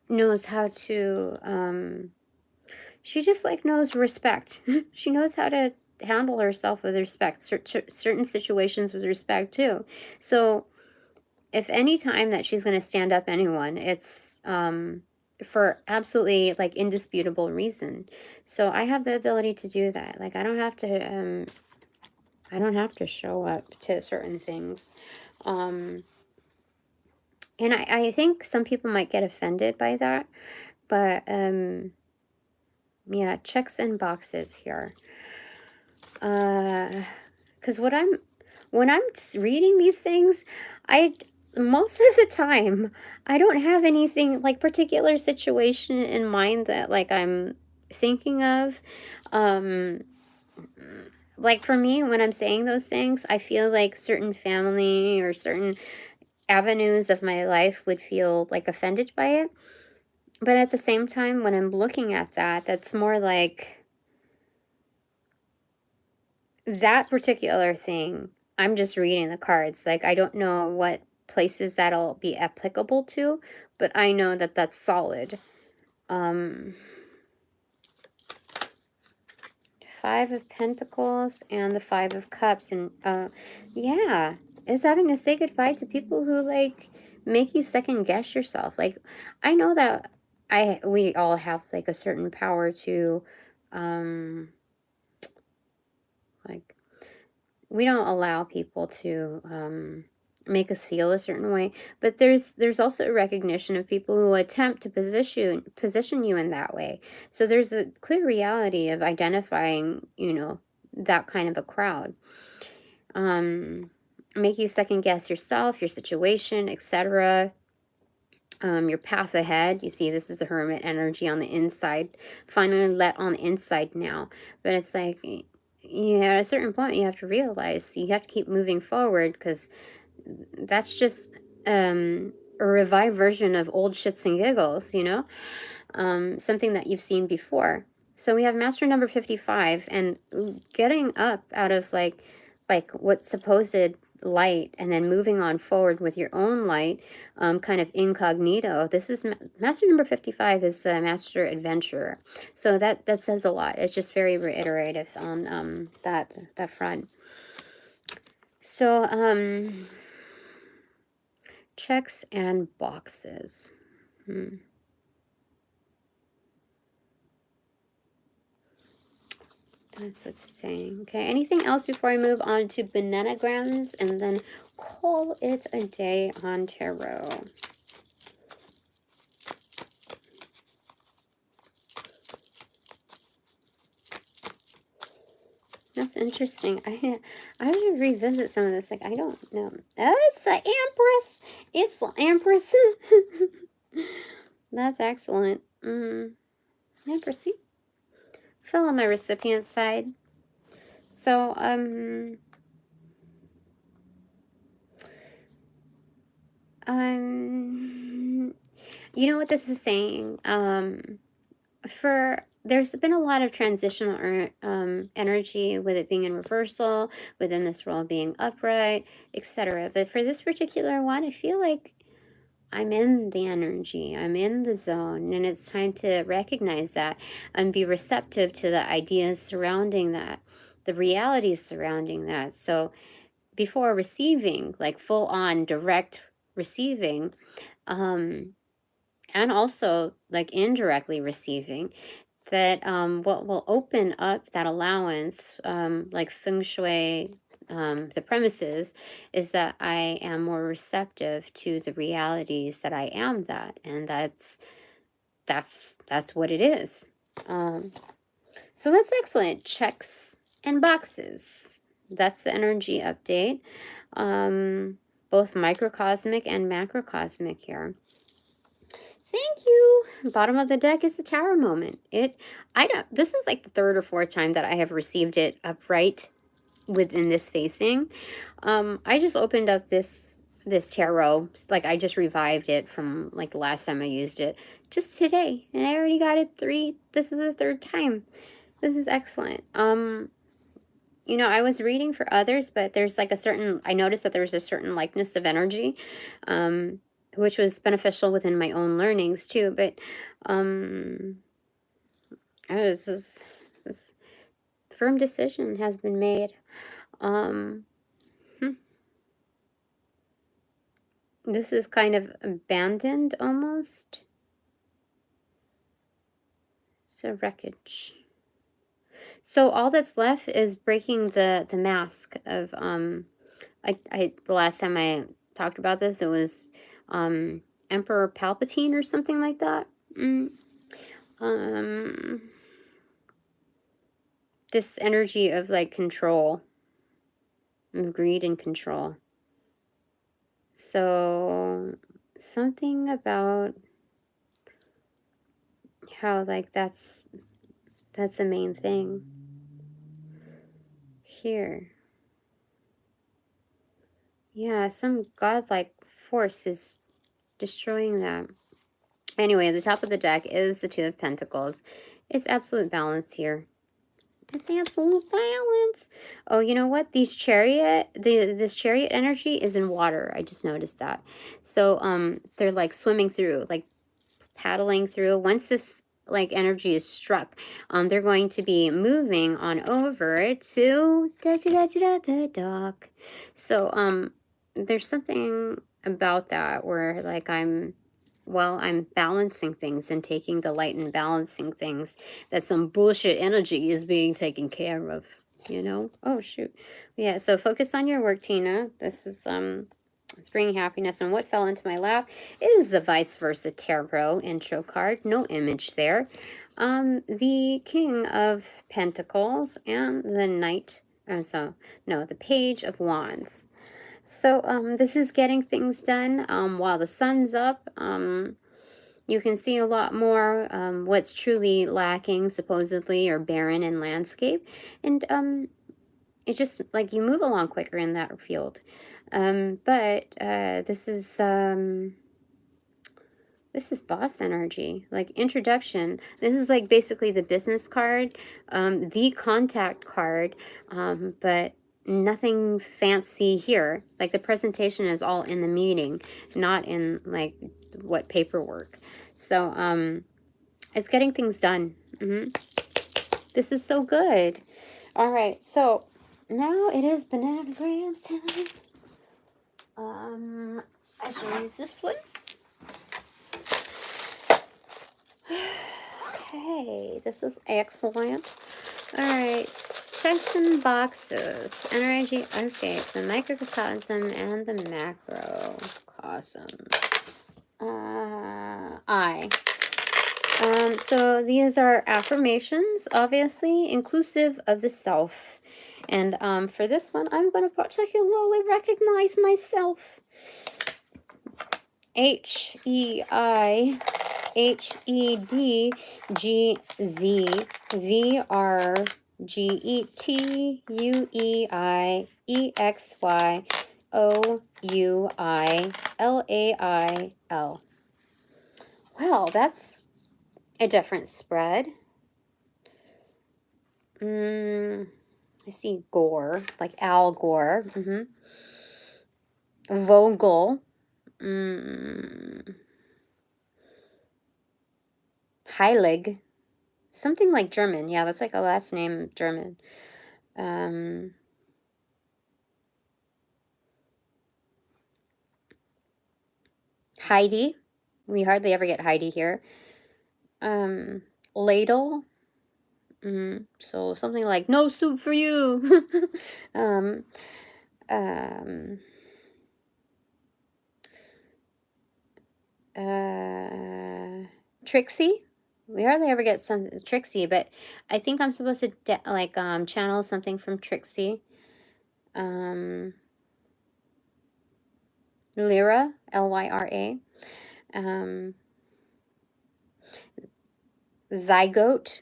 knows how to, she just like knows respect. She knows how to handle herself with respect, certain situations with respect too. So if any time that she's going to stand up anyone, it's for absolutely like indisputable reason. So I have the ability to do that. Like, I don't have to show up to certain things. And I think some people might get offended by that, but yeah, checks and boxes here. Because when I'm reading these things, most of the time I don't have anything like particular situation in mind that like I'm thinking of. Like for me, when I'm saying those things, I feel like certain family or certain avenues of my life would feel like offended by it. But at the same time, when I'm looking at that, that's more like that particular thing. I'm just reading the cards. Like, I don't know what places that'll be applicable to, but I know that that's solid. Five of Pentacles and the Five of Cups. And, yeah, it's having to say goodbye to people who, like, make you second guess yourself. Like, I know that we all have, like, a certain power to, like, we don't allow people to, make us feel a certain way, but there's also a recognition of people who attempt to position you in that way. So there's a clear reality of identifying, you know, that kind of a crowd. Make you second guess yourself, your situation, etc. Your path ahead. You see, this is the Hermit energy on the inside, finally let on the inside now. But it's like, yeah, at a certain point you have to realize you have to keep moving forward, because that's just a revived version of old shits and giggles, you know, something that you've seen before. So we have master number 55, and getting up out of like what supposed light and then moving on forward with your own light, kind of incognito. This is master number 55 is master adventurer. So that says a lot. It's just very reiterative on that front. So checks and boxes. That's what's it's saying. Okay, anything else before I move on to bananagrams and then call it a day on tarot? That's interesting. I should revisit some of this. Like, I don't know. Oh, it's the Empress. It's the Empress. That's excellent. Empress. See? Fill on my recipient side. So, you know what this is saying? There's been a lot of transitional energy with it being in reversal, within this role being upright, etc. But for this particular one, I feel like I'm in the energy, I'm in the zone, and it's time to recognize that and be receptive to the ideas surrounding that, the realities surrounding that. So before receiving, like full on direct receiving, and also like indirectly receiving, that what will open up that allowance, like Feng Shui, the premises, is that I am more receptive to the realities that I am that, and that's what it is. So that's excellent. Checks and boxes. That's the energy update. Both microcosmic and macrocosmic here. Thank you. Bottom of the deck is the tower moment. This is like the third or fourth time that I have received it upright within this facing. I just opened up this tarot, like I just revived it from like the last time I used it just today, and I already got it this is the third time. This is excellent. You know, I was reading for others, but there's like I noticed that there's a certain likeness of energy, which was beneficial within my own learnings too. But this firm decision has been made. This is kind of abandoned almost. So wreckage. So all that's left is breaking the mask of the last time I talked about this, it was Emperor Palpatine or something like that. This energy of like control, of greed and control. So something about how like that's a main thing here. Yeah, some godlike force is destroying that. Anyway, the top of the deck is the Two of Pentacles. It's absolute balance here. It's absolute balance. Oh, you know what? This chariot energy is in water. I just noticed that. So they're like swimming through, like paddling through. Once this like energy is struck, they're going to be moving on over to the dock. So there's something about that where like I'm balancing things and taking delight in balancing things, that some bullshit energy is being taken care of, you know? Oh, shoot. Yeah, so focus on your work, Tina. This is, it's bringing happiness. And what fell into my lap is the Vice Versa Tarot intro card. No image there. The King of Pentacles and the Knight, the Page of Wands. So this is getting things done while the sun's up. You can see a lot more what's truly lacking, supposedly, or barren in landscape. And it's just like you move along quicker in that field. But this is boss energy, like introduction. This is like basically the business card, the contact card, but nothing fancy here. Like the presentation is all in the meeting, not in like what paperwork. So it's getting things done. This is so good. All right, so now it is Benevolence time. I shall use this one. Okay, this is excellent. All right, checks and boxes. Energy, okay, the microcosm and the macrocosm. So these are affirmations, obviously, inclusive of the self. And for this one, I'm going to particularly recognize myself. HEIHEDGZVRGETUEIEXYOUILAIL. Well, that's a different spread. I see Gore, like Al Gore. Vogel. Heilig. Something like German. Yeah, that's like a last name German. Heidi. We hardly ever get Heidi here. Ladle. So something like no soup for you. Trixie. We hardly ever get some Trixie, but I think I'm supposed to channel something from Trixie. Lyra, Lyra. Zygote.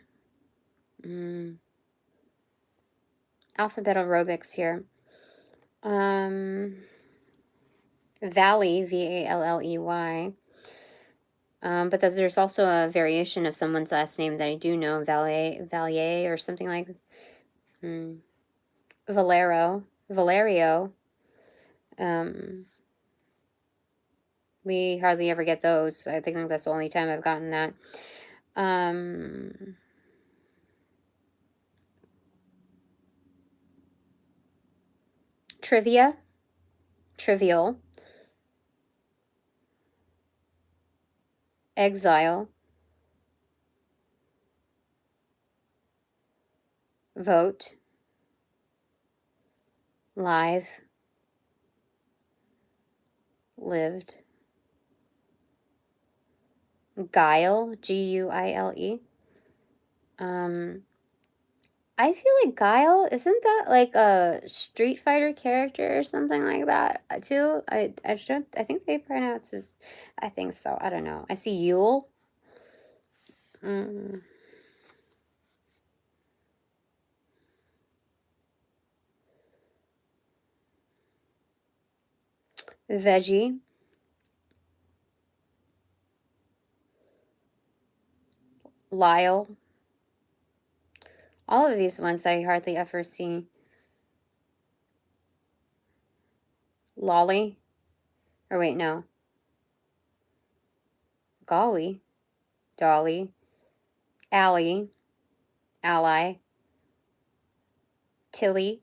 Alphabet aerobics here. Valley, Valley. But there's also a variation of someone's last name that I do know, Valier or something like Valerio. We hardly ever get those. I think that's the only time I've gotten that. Trivia. Trivial. Exile. Vote. Live. Lived. Guile. Guile. I feel like Guile, isn't that like a Street Fighter character or something like that too? I think they pronounce this. I think so. I don't know. I see Yule. Veggie. Lyle. All of these ones I hardly ever see. Lolly. Or wait, no. Golly. Dolly. Allie. Ally. Tilly.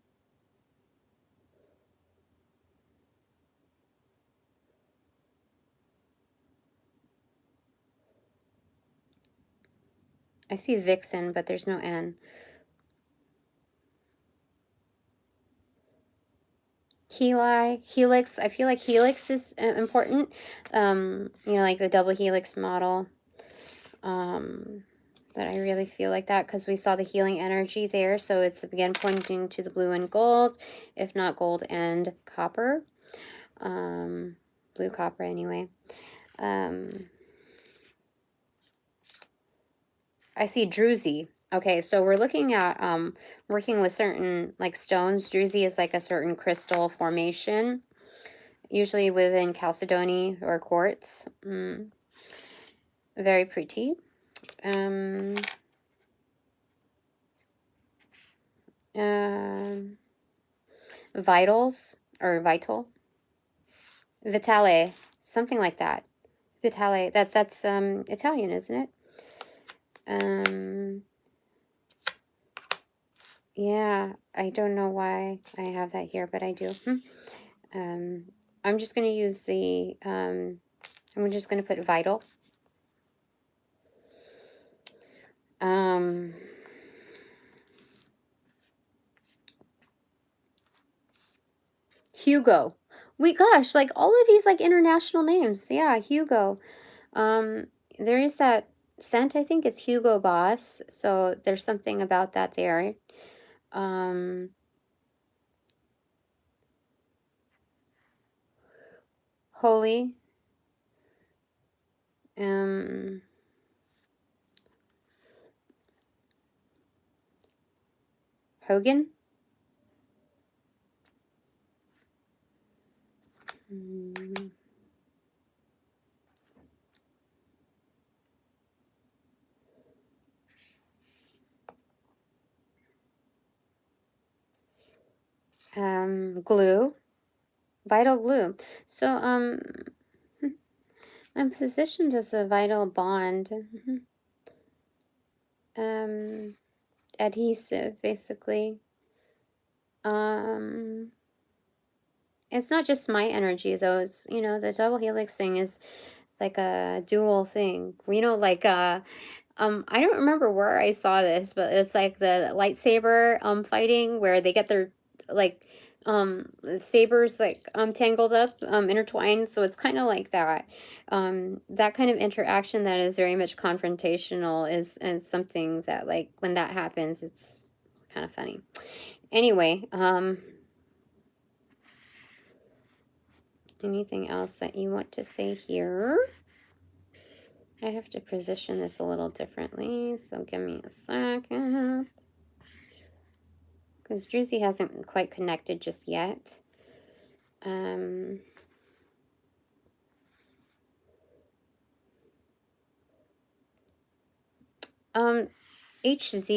I see Vixen, but there's no N. Helix. I feel like Helix is important. Like the double helix model. That I really feel like that because we saw the healing energy there. So it's again pointing to the blue and gold, if not gold and copper. Blue copper anyway. I see Druzy. Okay, so we're looking at working with certain like stones. Druzy is like a certain crystal formation, usually within Chalcedony or Quartz. Very pretty. Vitals, or vital, vitale, something like that. Vitale, that's Italian, isn't it? Yeah, I don't know why I have that here, but I do. I'm just going to use the, I'm just going to put vital. Hugo. Gosh, like all of these like international names. Yeah, Hugo. There is that scent, I think it's Hugo Boss. So there's something about that there. Holy. Hogan. Glue. Vital glue. So, I'm positioned as a vital bond. Adhesive, basically. It's not just my energy, though. It's, you know, the double helix thing is like a dual thing. You know, like, I don't remember where I saw this, but it's like the lightsaber, fighting where they get their, like, sabers, like, tangled up, intertwined. So it's kind of like that. That kind of interaction that is very much confrontational is something that, like, when that happens, it's kind of funny. Anyway, anything else that you want to say here? I have to position this a little differently, so give me a second. Because Druzy hasn't quite connected just yet. HZ,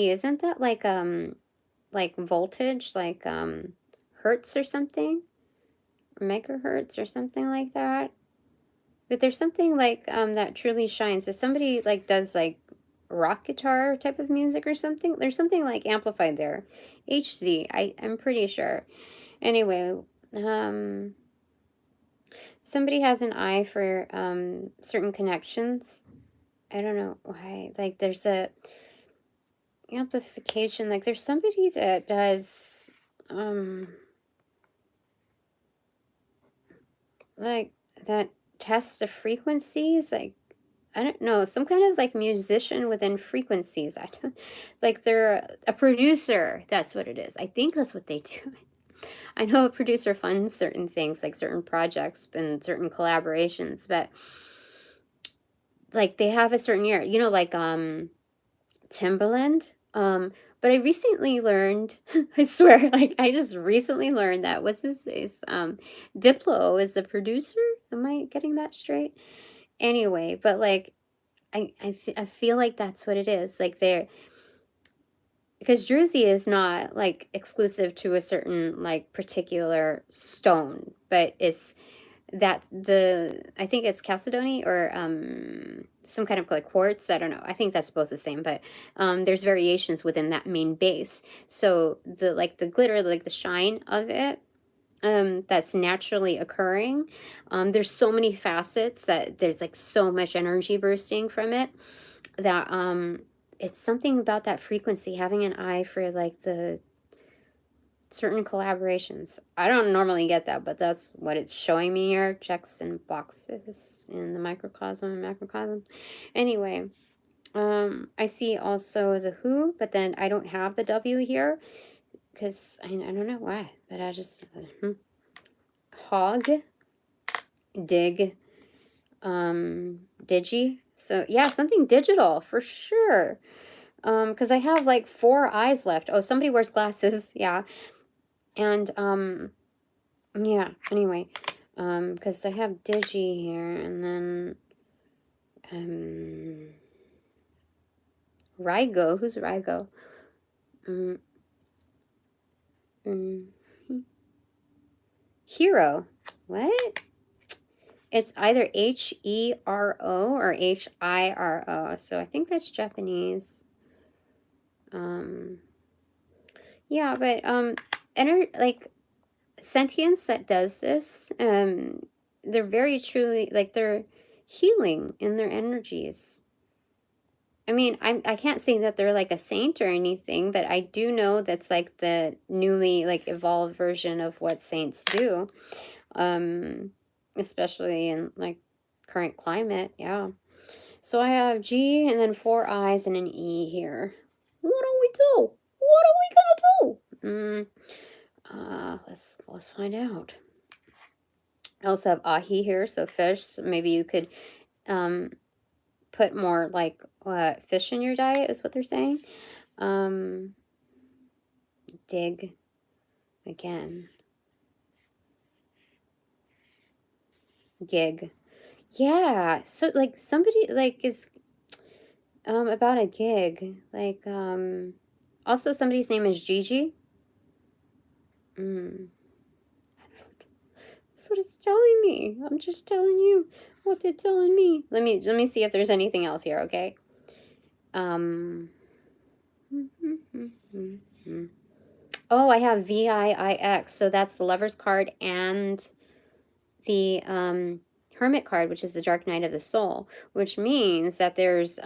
isn't that like voltage, like hertz or something? Or megahertz or something like that? But there's something like that truly shines. If somebody like does like rock guitar type of music or something, there's something like amplified there. HZ, I'm pretty sure. Anyway, somebody has an eye for certain connections. I don't know why. Like there's a amplification. Like there's somebody that does like that tests the frequencies. Like I don't know, some kind of like musician within frequencies. I don't like they're a producer. That's what it is. I think that's what they do. I know a producer funds certain things, like certain projects and certain collaborations, but like they have a certain year, you know, like Timbaland. But I recently learned, I swear, like I just recently learned that what's his face? Diplo is the producer. Am I getting that straight? Anyway, but like I feel like that's what it is. Like they're because Druzy is not like exclusive to a certain like particular stone, but it's that I think it's Chalcedony or some kind of like quartz. I don't know. I think that's both the same, but there's variations within that main base. So the glitter, like the shine of it, that's naturally occurring. There's so many facets that there's like so much energy bursting from it that it's something about that frequency, having an eye for like the certain collaborations. I don't normally get that, but that's what it's showing me here. Checks and boxes in the microcosm and macrocosm. Anyway, I see also the who, but then I don't have the W here because I don't know why, but I just hog, dig, digi. So yeah, something digital for sure. Because I have like 4 eyes left. Oh, somebody wears glasses. Yeah. And, yeah, anyway, because I have Digi here, and then, Rygo. Who's Rygo? Hero. What? It's either H-E-R-O or H-I-R-O. So I think that's Japanese. Yeah, but like sentience that does this, they're very truly, like, they're healing in their energies. I mean, I can't say that they're like a saint or anything, but I do know that's like the newly like evolved version of what saints do. Especially in like current climate, yeah. So I have G and then 4 I's and an E here. What do we do? What are we gonna do? Let's find out. I also have ahi here, so fish. So maybe you could put more like fish in your diet, is what they're saying. Dig again. Gig. Yeah. So like somebody like is about a gig. Like also somebody's name is Gigi. That's what it's telling me. I'm just telling you what they're telling me. Let me see if there's anything else here, okay? Oh, I have VIIX. So that's the Lover's card and the Hermit card, which is the Dark Night of the Soul, which means that there's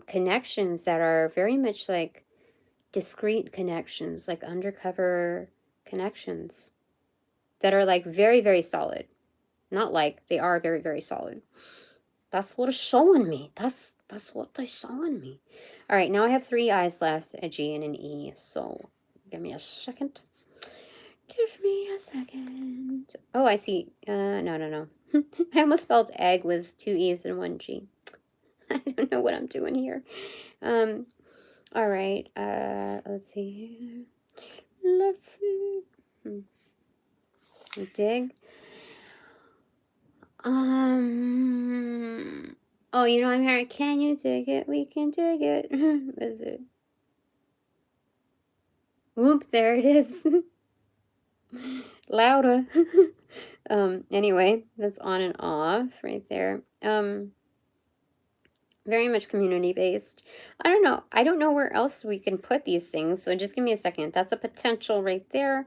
connections that are very much like discrete connections, like undercover connections that are like very, very solid. Not like, they are very, very solid. That's what it's showing me. That's what they're showing me. All right, now I have 3 I's left, a G and an E. So give me a second. Give me a second. Oh, I see. No. I almost spelled egg with 2 E's and 1 G. I don't know what I'm doing here. All right. Let's see here. Let's see. Dig. Oh, you know, I'm here. Can you dig it? We can dig it. What is it? Whoop, there it is. Louder. Anyway, that's on and off right there. Very much community based. I don't know. I don't know where else we can put these things. So just give me a second. That's a potential right there.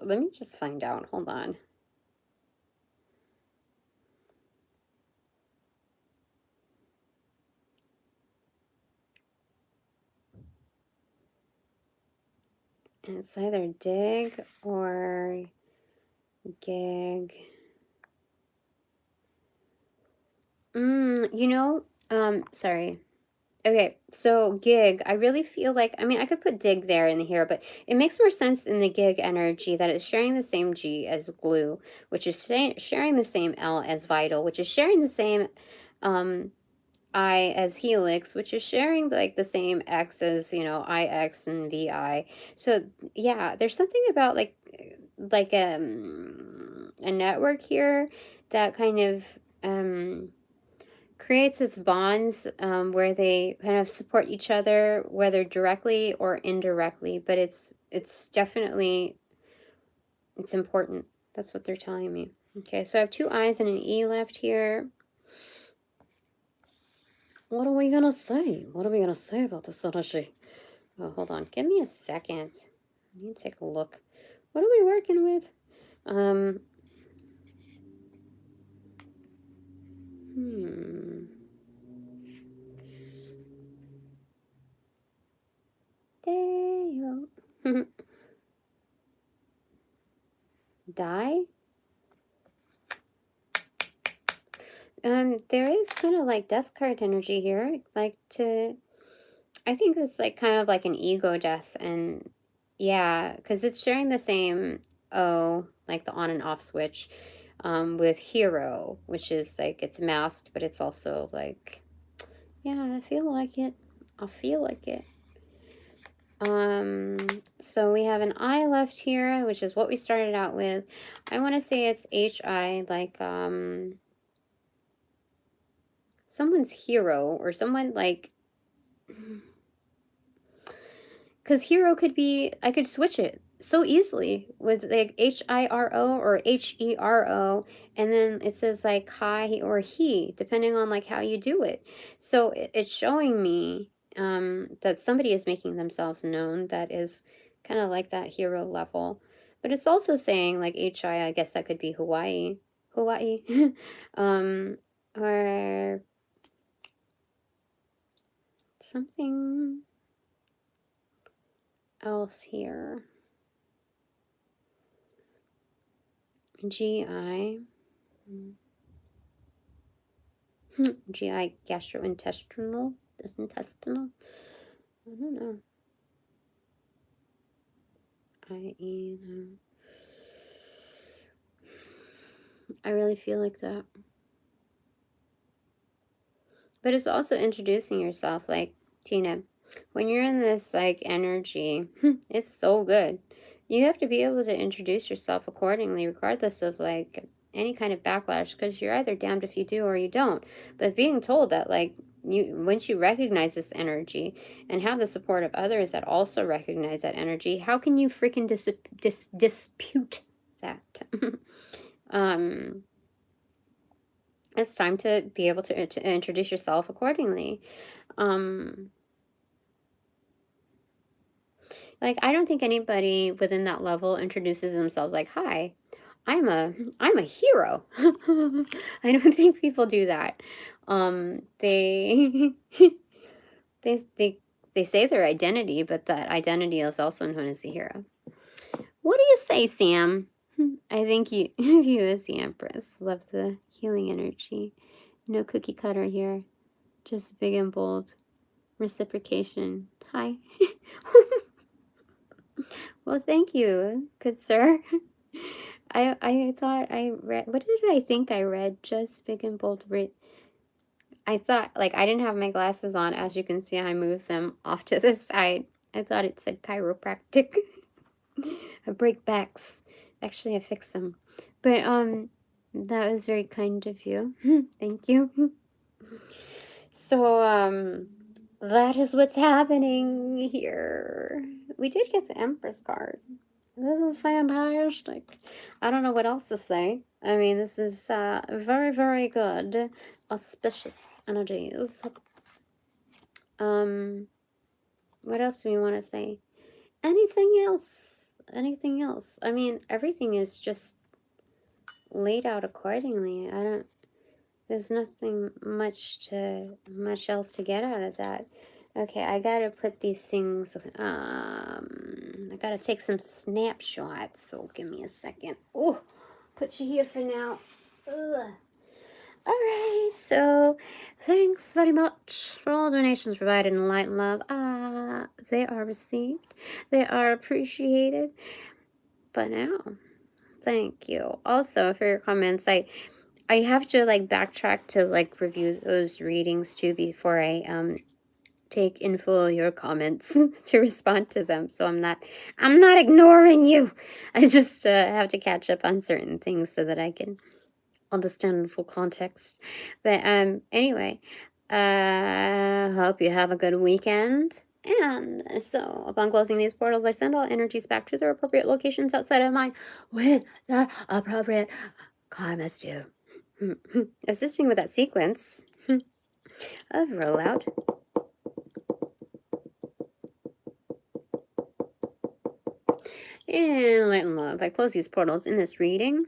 Let me just find out. Hold on. It's either dig or gig. You know, sorry. Okay, so gig, I really feel like, I mean, I could put dig there in here, but it makes more sense in the gig energy that it's sharing the same G as glue, which is sharing the same L as vital, which is sharing the same I as helix, which is sharing like the same X as, you know, IX and VI. So yeah, there's something about like a network here that kind of creates its bonds where they kind of support each other, whether directly or indirectly, but it's definitely, it's important. That's what they're telling me. Okay, so I have 2 I's and an E left here. What are we gonna say? What are we gonna say about this energy? Oh, hold on. Give me a second. I need to take a look. What are we working with? Die? There is kind of like death card energy here. Like I think it's like kind of like an ego death, and yeah, because it's sharing the same O, like the on and off switch, with hero, which is like it's masked, but it's also like, yeah, I feel like it. I feel like it. So we have an I left here, which is what we started out with. I want to say it's HI, like someone's hero or someone like, because hero could be, I could switch it so easily with like H-I-R-O or H-E-R-O, and then it says like hi or he, depending on like how you do it. So it's showing me that somebody is making themselves known that is kind of like that hero level. But it's also saying like H-I, I guess that could be Hawaii. Hawaii. Or something else here. GI. GI, gastrointestinal. Intestinal. I don't know. IE. No. I really feel like that. But it's also introducing yourself, like, Tina, when you're in this, like, energy, it's so good. You have to be able to introduce yourself accordingly, regardless of, like, any kind of backlash, because you're either damned if you do or you don't. But being told that, like, once you recognize this energy and have the support of others that also recognize that energy, how can you freaking dispute that? It's time to be able to introduce yourself accordingly. Like, I don't think anybody within that level introduces themselves like, hi, I'm a hero. I don't think people do that. They they say their identity, but that identity is also known as the hero. What do you say, Sam? I think you you as the Empress. Love the healing energy. No cookie cutter here. Just big and bold. Reciprocation. Hi. Well, thank you, good sir. I thought I read, what did I think I read? Just big and bold. I thought, like, I didn't have my glasses on. As you can see, I moved them off to the side. I thought it said chiropractic. I break backs. Actually, I fix them. But, that was very kind of you. Thank you. So, that is what's happening here. We did get the Empress card. This is fantastic. I don't know what else to say. I mean, this is very, very good. Auspicious energies. What else do we want to say? Anything else? Anything else? I mean, everything is just laid out accordingly. There's nothing much else to get out of that. Okay, I gotta put these things, I gotta take some snapshots, so give me a second. Oh, put you here for now. Ugh. Alright, so thanks very much for all donations provided in light and love. They are received. They are appreciated. But now, thank you. Also, for your comments, I have to, like, backtrack to, like, review those readings, too, before I, take in full your comments to respond to them. So I'm not ignoring you. I just have to catch up on certain things so that I can understand in full context. But anyway, hope you have a good weekend. And so, upon closing these portals, I send all energies back to their appropriate locations outside of mine with the appropriate karmas too. Assisting with that sequence of rollout. And light and love. I close these portals in this reading.